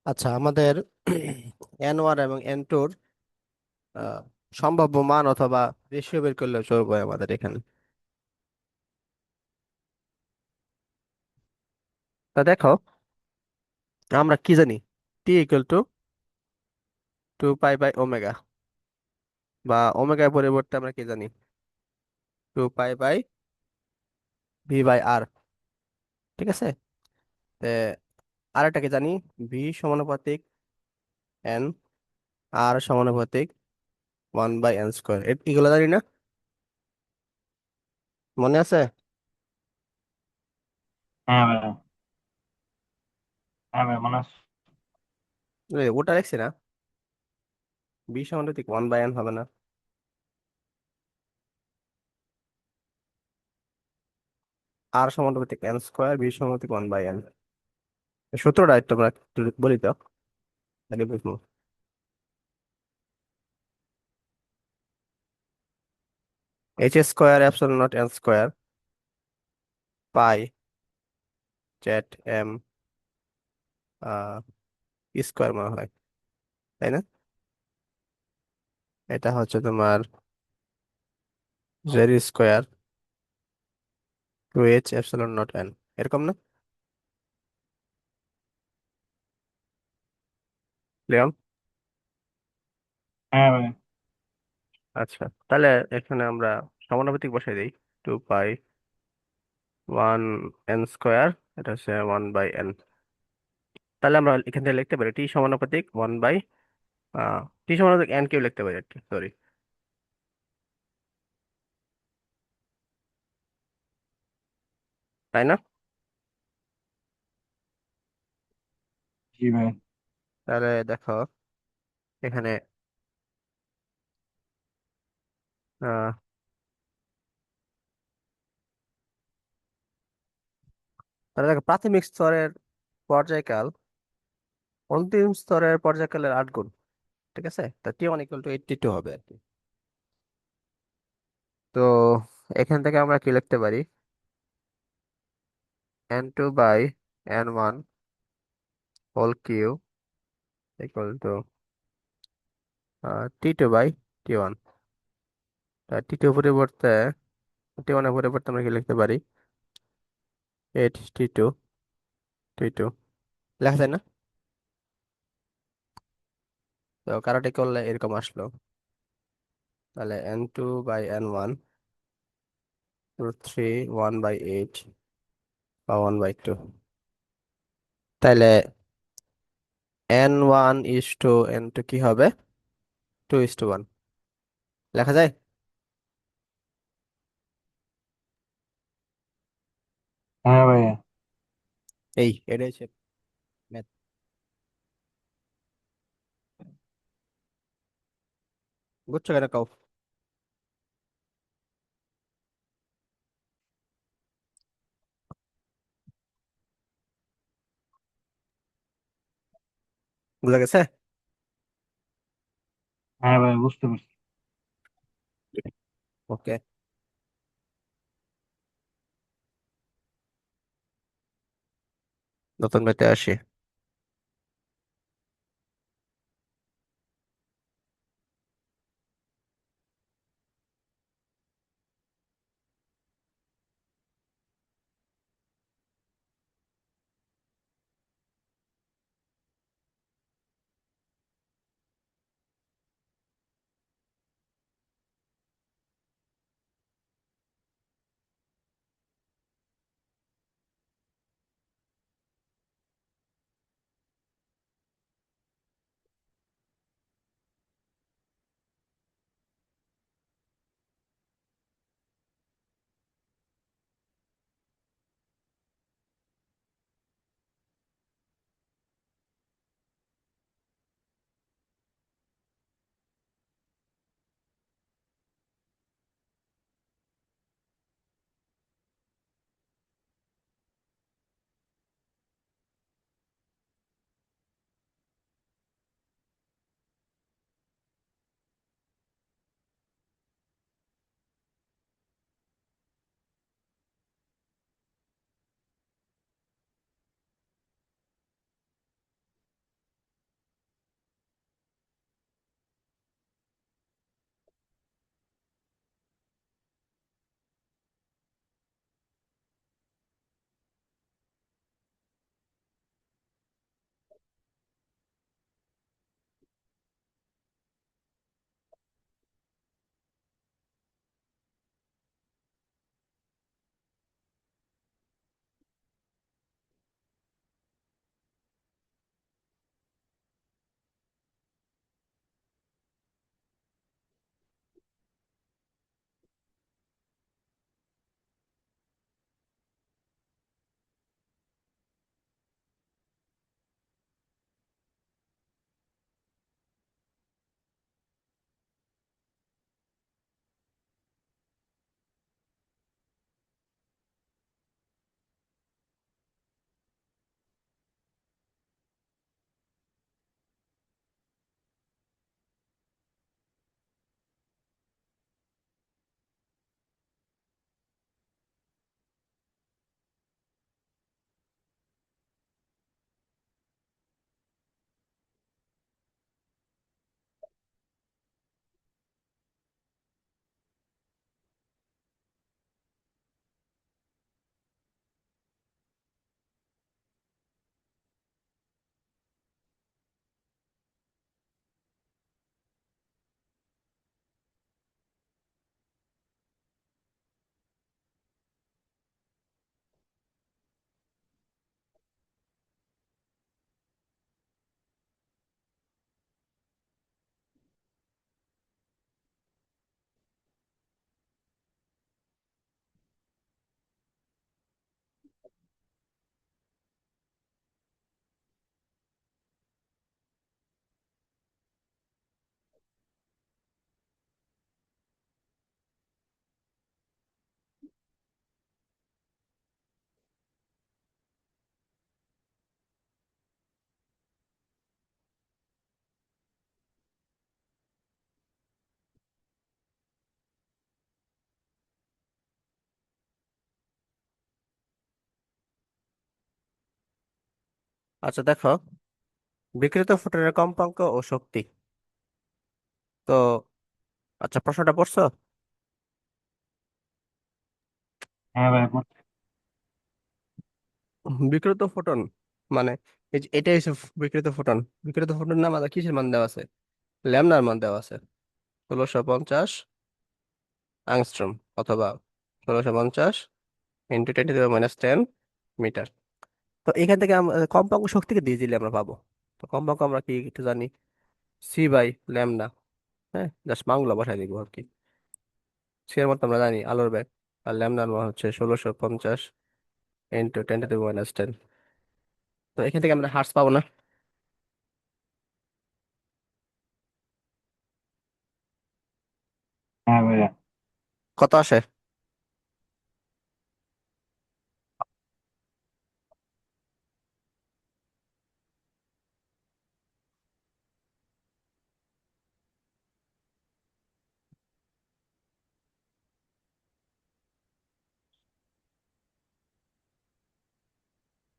A: আচ্ছা, আমাদের N1 এবং N2 সম্ভাব্য মান অথবা রেশিও বের করলে চলবে আমাদের এখানে। তা দেখো, আমরা কি জানি, T = 2 পাই বাই ওমেগা, বা ওমেগার পরিবর্তে আমরা কি জানি, 2 পাই বাই V/R। ঠিক আছে। তে আর একটা কি জানি, V সমানুপাতিক N, R সমানুপাতিক 1/n²। এগুলো জানি না, মনে আছে?
B: হ্যাঁ ভাই। হ্যাঁ ভাই মনে আছে।
A: ওটা লিখছি না, V সমানুপাতিক 1/n হবে না? R সমানুপাতিক n², V সমানুপাতিক 1/n। সূত্রটা তোমরা একটু বলি তো, তাহলে বুঝবো। H² epsilon naught n² পাই জ্যাট এম স্কোয়ার মনে হয়, তাই না? এটা হচ্ছে তোমার Z² 2H epsilon naught n, এরকম না? লিয়াম?
B: হ্যাঁ ভাই।
A: আচ্ছা, তাহলে এখানে আমরা সমানুপাতিক বসাই দিই। 2 পাই 1 n², এটা হচ্ছে 1/n। তাহলে আমরা এখান থেকে লিখতে পারি T সমানুপাতিক n কেউ লিখতে পারি আর কি, সরি, তাই না?
B: জি ভাই।
A: তাহলে দেখো এখানে আহ তাহলে দেখো প্রাথমিক স্তরের পর্যায়কাল অন্তিম স্তরের পর্যায়কালের 8 গুণ। ঠিক আছে, তা T1 = 82 হবে আর কি। তো এখান থেকে আমরা কি লিখতে পারি, N2/N1 হোল কিউব = T2/T1। তা T2 পরিবর্তে আমরা কি লিখতে পারি, 8 T2 লেখা যায় না? তো কারাটে করলে এরকম আসলো, তাহলে N2/N1 √3 1/8 বা 1/2। তাহলে N1:N2 কি হবে, 2:1 লেখা যায়।
B: হ্যাঁ ভাইয়া।
A: এটাই হচ্ছে math। বুঝছো কেন কাউ? বুঝা গেছে?
B: হ্যাঁ ভাই বুঝতে পারছি।
A: ওকে, নতুন ম্যাথে আসি। আচ্ছা দেখো, বিকৃত ফোটনের কম্পাঙ্ক ও শক্তি। তো আচ্ছা, প্রশ্নটা পড়ছো?
B: হ্যাঁ ভাই
A: বিকৃত ফোটন মানে এটাই হচ্ছে বিকৃত ফোটন। বিকৃত ফোটন নাম আমাদের কিসের মান দেওয়া আছে? ল্যামডার মান দেওয়া আছে 1650 অ্যাংস্ট্রম, অথবা 1650 × 10⁻⁻10 মিটার। তো এখান থেকে আমরা কম্পাঙ্ক শক্তিকে দিয়ে দিলে আমরা পাবো। তো কম্পাঙ্ক আমরা কি একটু জানি, C/ল্যামডা। হ্যাঁ, জাস্ট বাংলা বসাই দিব আর কি। সি এর মতো আমরা জানি আলোর ব্যাগ, আর ল্যামডার মান হচ্ছে 1650 × 10⁻⁻10। তো এখান থেকে আমরা হার্টস পাবো না?
B: হ্যাঁ ভাইয়া।
A: কত আসে?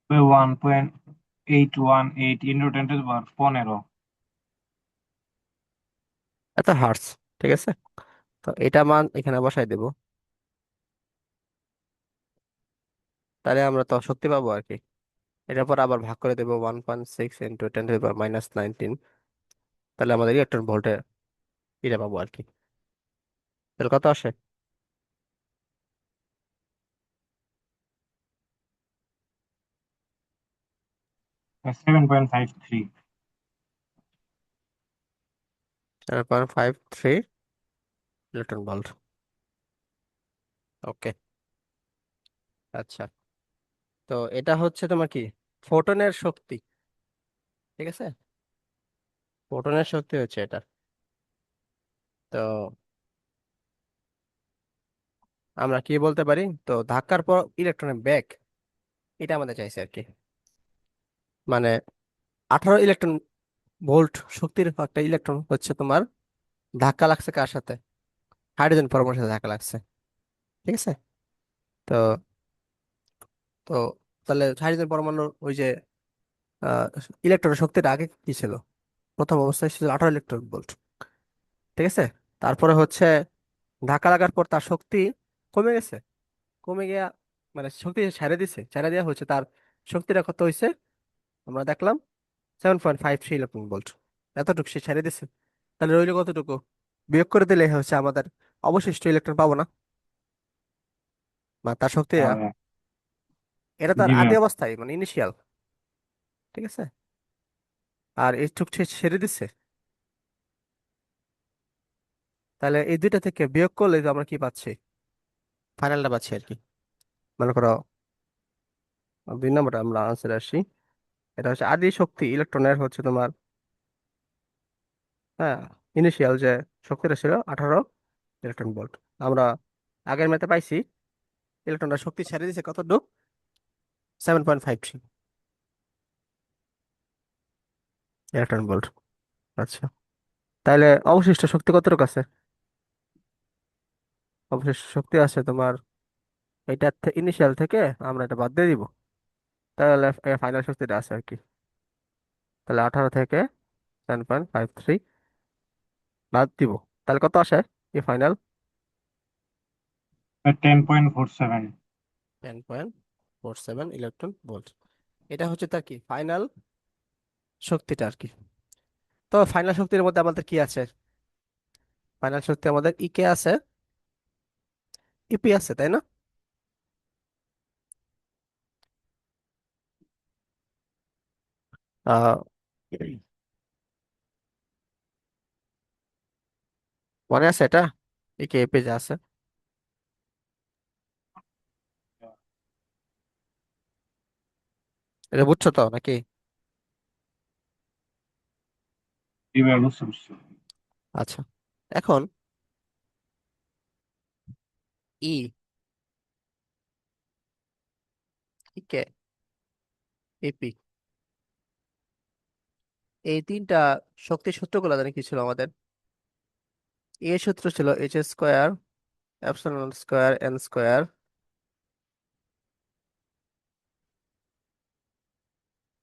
B: 1.818 × 10⁻15।
A: এত হার্টস, ঠিক আছে। তো এটা মান এখানে বসাই দেব, তাহলে আমরা তো শক্তি পাবো আর কি। এটার পর আবার ভাগ করে দেবো 1.6 × 10⁻19, তাহলে আমাদের ইলেকট্রন ভোল্টে এটা পাবো আর কি। তাহলে কত আসে?
B: 7.53।
A: 7.53 ইলেকট্রন ভোল্ট। ওকে। আচ্ছা, তো এটা হচ্ছে তোমার কি, ফোটনের শক্তি, ঠিক আছে। ফোটনের শক্তি হচ্ছে এটা। তো আমরা কি বলতে পারি, তো ধাক্কার পর ইলেকট্রনের বেগ, এটা আমাদের চাইছে আর কি। মানে 18 ভোল্ট শক্তির একটা ইলেকট্রন হচ্ছে তোমার ধাক্কা লাগছে কার সাথে? হাইড্রোজেন পরমাণুর সাথে ধাক্কা লাগছে, ঠিক আছে। তো তো তাহলে হাইড্রোজেন পরমাণুর ওই যে ইলেকট্রনের শক্তিটা আগে কি ছিল? প্রথম অবস্থায় ছিল 18 ইলেকট্রন ভোল্ট, ঠিক আছে। তারপরে হচ্ছে ধাক্কা লাগার পর তার শক্তি কমে গেছে, কমে গিয়া মানে শক্তি ছেড়ে দিছে, ছেড়ে দেওয়া হচ্ছে তার শক্তিটা কত হয়েছে আমরা দেখলাম, 7.53 ইলেকট্রন ভোল্ট। এতটুকু সে ছেড়ে দিছে। তাহলে রইল কতটুকু? বিয়োগ করে দিলে হচ্ছে আমাদের অবশিষ্ট ইলেকট্রন পাবো না, বা তার শক্তি।
B: হ্যাঁ ভাইয়া।
A: এটা তার
B: জি
A: আদি
B: ভাইয়া।
A: অবস্থায় মানে ইনিশিয়াল, ঠিক আছে। আর এইটুক সে ছেড়ে দিচ্ছে। তাহলে এই দুইটা থেকে বিয়োগ করলে তো আমরা কি পাচ্ছি? ফাইনালটা পাচ্ছি আর কি। মনে করো 2 নম্বরটা আমরা আনসার আসি। এটা হচ্ছে আদি শক্তি ইলেকট্রনের হচ্ছে তোমার, হ্যাঁ, ইনিশিয়াল যে শক্তিটা ছিল 18 ইলেকট্রন ভোল্ট। আমরা আগের ম্যাথে পাইছি ইলেকট্রনটা শক্তি ছেড়ে দিছে কতটুকু, 7.53 ইলেকট্রন ভোল্ট। আচ্ছা, তাহলে অবশিষ্ট শক্তি কতটুকু আছে? অবশিষ্ট শক্তি আছে তোমার এটা ইনিশিয়াল থেকে আমরা এটা বাদ দিয়ে দিব, তাহলে ফাইনাল শক্তিটা আছে আর কি। তাহলে 18 থেকে 7.53 বাদ দিব, তাহলে কত আসে এই ফাইনাল?
B: 10.47।
A: 10.47 electron volt. এটা হচ্ছে তার কি ফাইনাল শক্তিটা আর কি। তো ফাইনাল শক্তির মধ্যে আমাদের কি আছে? ফাইনাল শক্তি আমাদের ইকে আছে, ইপি আছে, তাই না? আহ মনে আছে এটা, ইকে ইপি যা আছে, এটা বুঝছো তো নাকি?
B: জি ভাইয়া, বুঝতে পারছি।
A: আচ্ছা, এখন ই, ইকে, ইপি, এই তিনটা শক্তির সূত্রগুলো জানি কি ছিল আমাদের? এ সূত্র ছিল H² এপসিলন² N²,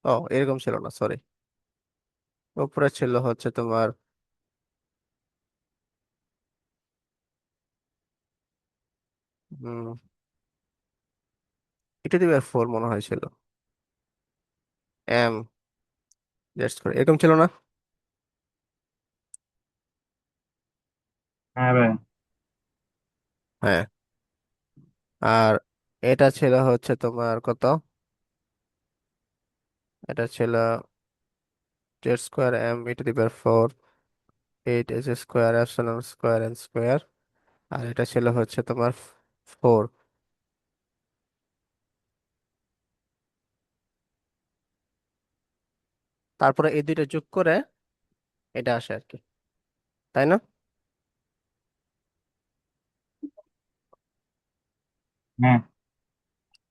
A: ও, এরকম ছিল না, সরি। উপরে ছিল হচ্ছে তোমার e⁴ মনে হয়েছিল। এম জেড স্কোয়ার এরকম ছিল না?
B: হ্যাঁ ভাই।
A: হ্যাঁ। আর এটা ছিল হচ্ছে তোমার কত, এটা ছিল Z square M e⁴ 8 s² epsilon² n²। আর এটা ছিল হচ্ছে তোমার 4। তারপরে এই দুইটা যোগ করে এটা আসে আর কি, তাই না?
B: হ্যাঁ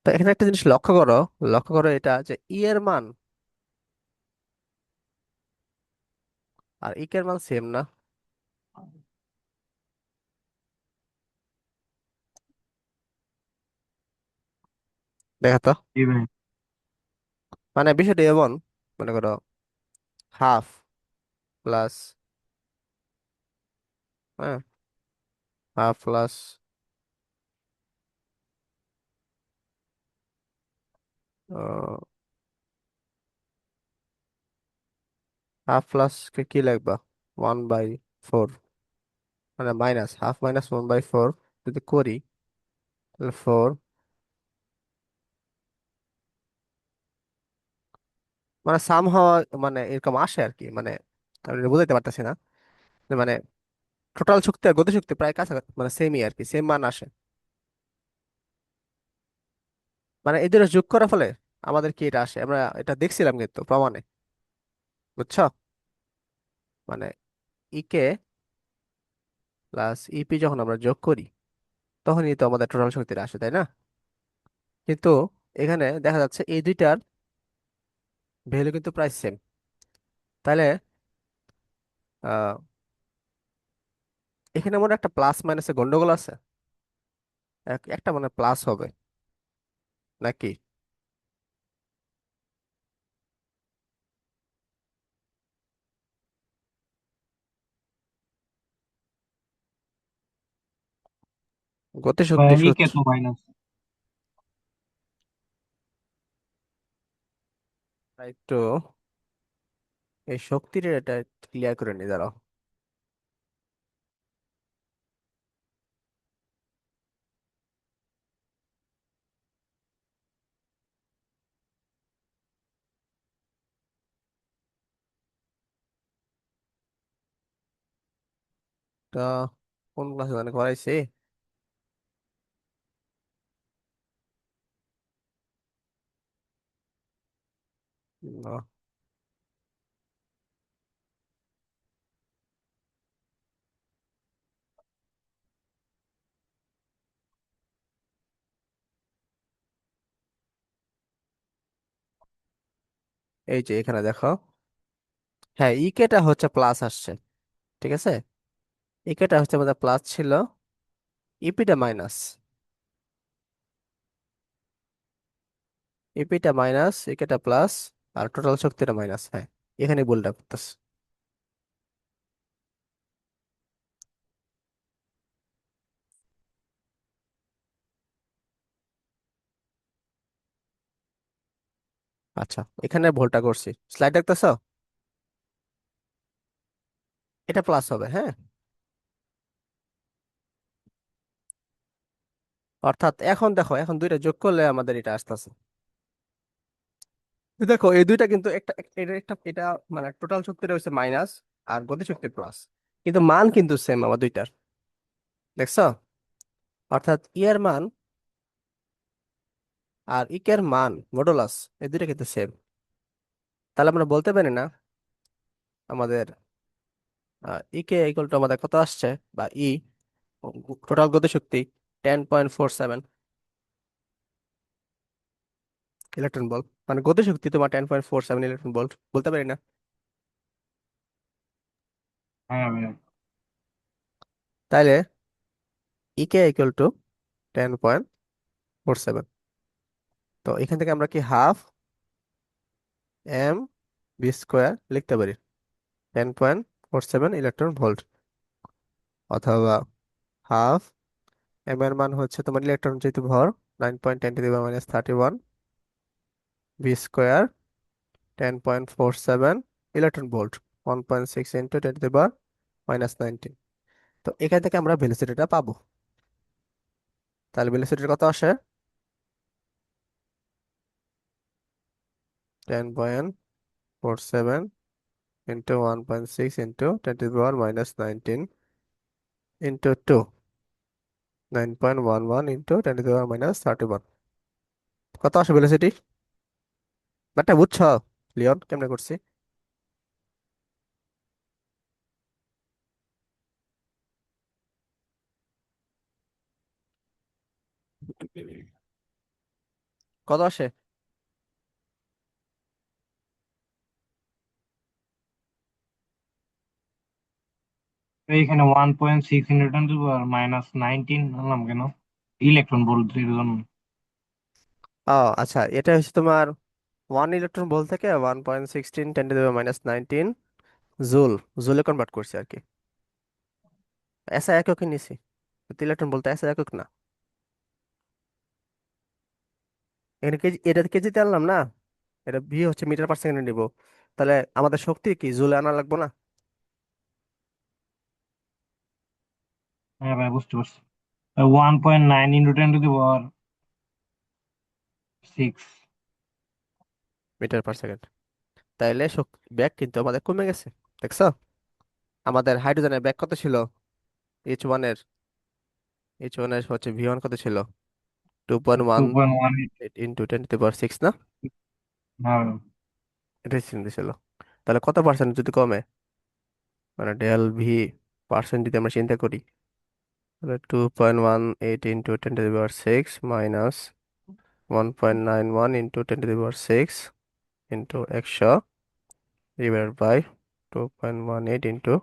A: তো এখানে একটা জিনিস লক্ষ্য করো, লক্ষ্য করো এটা যে ই এর মান আর ই এর মান সেম না। দেখা তো,
B: জি ভাই।
A: মানে বিষয়টা এমন, মনে করো হাফ প্লাস, হ্যাঁ, হাফ প্লাস হাফ প্লাস কে কি লিখবা, 1/4, মানে মাইনাস হাফ মাইনাস 1/4 যদি করি তাহলে 4, মানে সাম হওয়া, মানে এরকম আসে আর কি, মানে আমি এটা বুঝাইতে পারতেছি না, যে মানে টোটাল শক্তি আর গতি শক্তি প্রায় কাছাকাছি, মানে সেমই আর কি, সেম মান আসে। মানে এদের যোগ করার ফলে আমাদের কি এটা আসে, আমরা এটা দেখছিলাম কিন্তু প্রমাণে, বুঝছো? মানে কে প্লাস যখন আমরা যোগ করি তখনই তো আমাদের টোটাল শক্তিটা আসে, তাই না? কিন্তু এখানে দেখা যাচ্ছে এই দুইটার ভ্যালু কিন্তু প্রায় সেম। তাহলে আহ এখানে মনে হয় একটা প্লাস মাইনাসের গন্ডগোল আছে, একটা মানে প্লাস হবে নাকি?
B: ভাই
A: গতিশক্তি
B: ই কে
A: সূত্র,
B: তো মাইনাস।
A: একটু এই শক্তির এটা ক্লিয়ার করে নি, দাঁড়াও। তা কোন ক্লাসে মানে করাইছি? না, এই যে এখানে দেখো, হ্যাঁ ইকেটা হচ্ছে প্লাস আসছে, ঠিক আছে, ইকেটা হচ্ছে আমাদের প্লাস ছিল, ইপিটা মাইনাস, ইপিটা মাইনাস ইকেটা প্লাস, আর টোটাল শক্তিটা মাইনাস, হ্যাঁ এখানে ভুলটা করতেছে। আচ্ছা, এখানে ভুলটা করছি, স্লাইড দেখতেছো, এটা প্লাস হবে, হ্যাঁ। অর্থাৎ এখন দেখো, এখন দুইটা যোগ করলে আমাদের এটা আসতেছে। দেখো এই দুইটা কিন্তু এটা এটা মানে টোটাল শক্তিটা হচ্ছে মাইনাস আর গতিশক্তি প্লাস, কিন্তু মান কিন্তু সেম আমার দুইটার, দেখছো? অর্থাৎ ই এর মান আর এর মান মডুলাস, এই দুইটা কিন্তু সেম। তাহলে আমরা বলতে পারি না আমাদের ইকুয়াল টু আমাদের কত আসছে, বা টোটাল গতিশক্তি 10.47 ইলেকট্রন ভোল্ট, মানে গতিশক্তি তোমার 10.47 ইলেকট্রন ভোল্ট, বলতে পারি না?
B: হ্যাঁ ভাই।
A: তাইলে ইকুয়াল টু 10.47, তো এখান থেকে আমরা কি হাফ এম বি স্কোয়ার লিখতে পারি 10.47 ইলেকট্রন ভোল্ট, অথবা হাফ এম এর মান হচ্ছে তোমার ইলেকট্রন যেহেতু ভর 9.10 ⁻³ V square 10.47 electron volt 1.6 into 10⁻⁻19। তো এখান থেকে আমরা ভেলোসিটিটা পাবো। তাহলে ভেলোসিটির কত আসে? 10.47 ইন্টু 1.6 ইন্টু 10⁻⁻19 ইন্টু 2, 9.11 ইন্টু 10⁻⁻31। কত আসে ভেলোসিটি? ব্যাটা বুঝছো লিওন কেমনে করছি? কত আসে?
B: তো এইখানে 1.6 ইন্টু টেন টু পাওয়ার -19 আনলাম কেন? ইলেকট্রন ভোল্ট এর জন্য।
A: ও আচ্ছা, এটা হচ্ছে তোমার 1 ইলেকট্রন ভোল্ট থেকে 1.16 10⁻⁻19 জুল, জুলে কনভার্ট করছি আর কি। এসআই এককে নিছি, তো ইলেকট্রন বলতে এসআই একক না। এখানে কেজি, এটা কেজিতে আনলাম না, এটা ভি হচ্ছে মিটার পার সেকেন্ডে নিব। তাহলে আমাদের শক্তি কি জুলে আনা লাগবে না?
B: হ্যাঁ ভাই, বুঝতে পারছি। 1.9 into ten to the power 6।
A: Metre per second. তাইলে ব্যাগ কিন্তু আমাদের কমে গেছে, দেখছো? আমাদের হাইড্রোজেনের ব্যাগ কত ছিল? এইচ ওয়ান এর, এইচ ওয়ান এর হচ্ছে ভি ওয়ান কত ছিল? Two point
B: two
A: one
B: point one
A: eight into 10⁻⁶ না?
B: হ্যাঁ।
A: এটাই চিন্তা ছিল। তাহলে কত পার্সেন্ট যদি কমে, মানে ডেল ভি পার্সেন্ট যদি আমরা চিন্তা করি, তাহলে 2.18 into 10⁻⁶ minus 1.91 into 10⁻⁶ into 100 divide by 2.18 into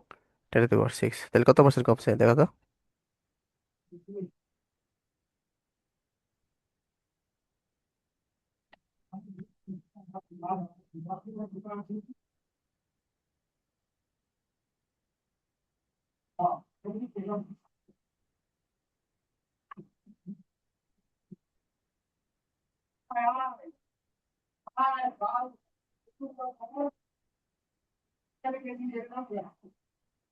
A: 10⁻⁶। তাহলে কত পার্সেন্ট কমছে দেখো তো?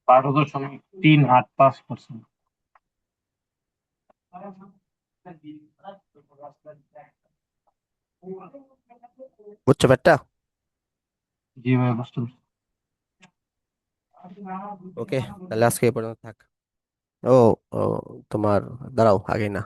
B: বারো দশমিক 385%।
A: বুঝছো ব্যাটটা?
B: জি ভাই, বুঝতে
A: ওকে, তাহলে আজকে এই পর্যন্ত থাক। ও ও তোমার, দাঁড়াও আগে না,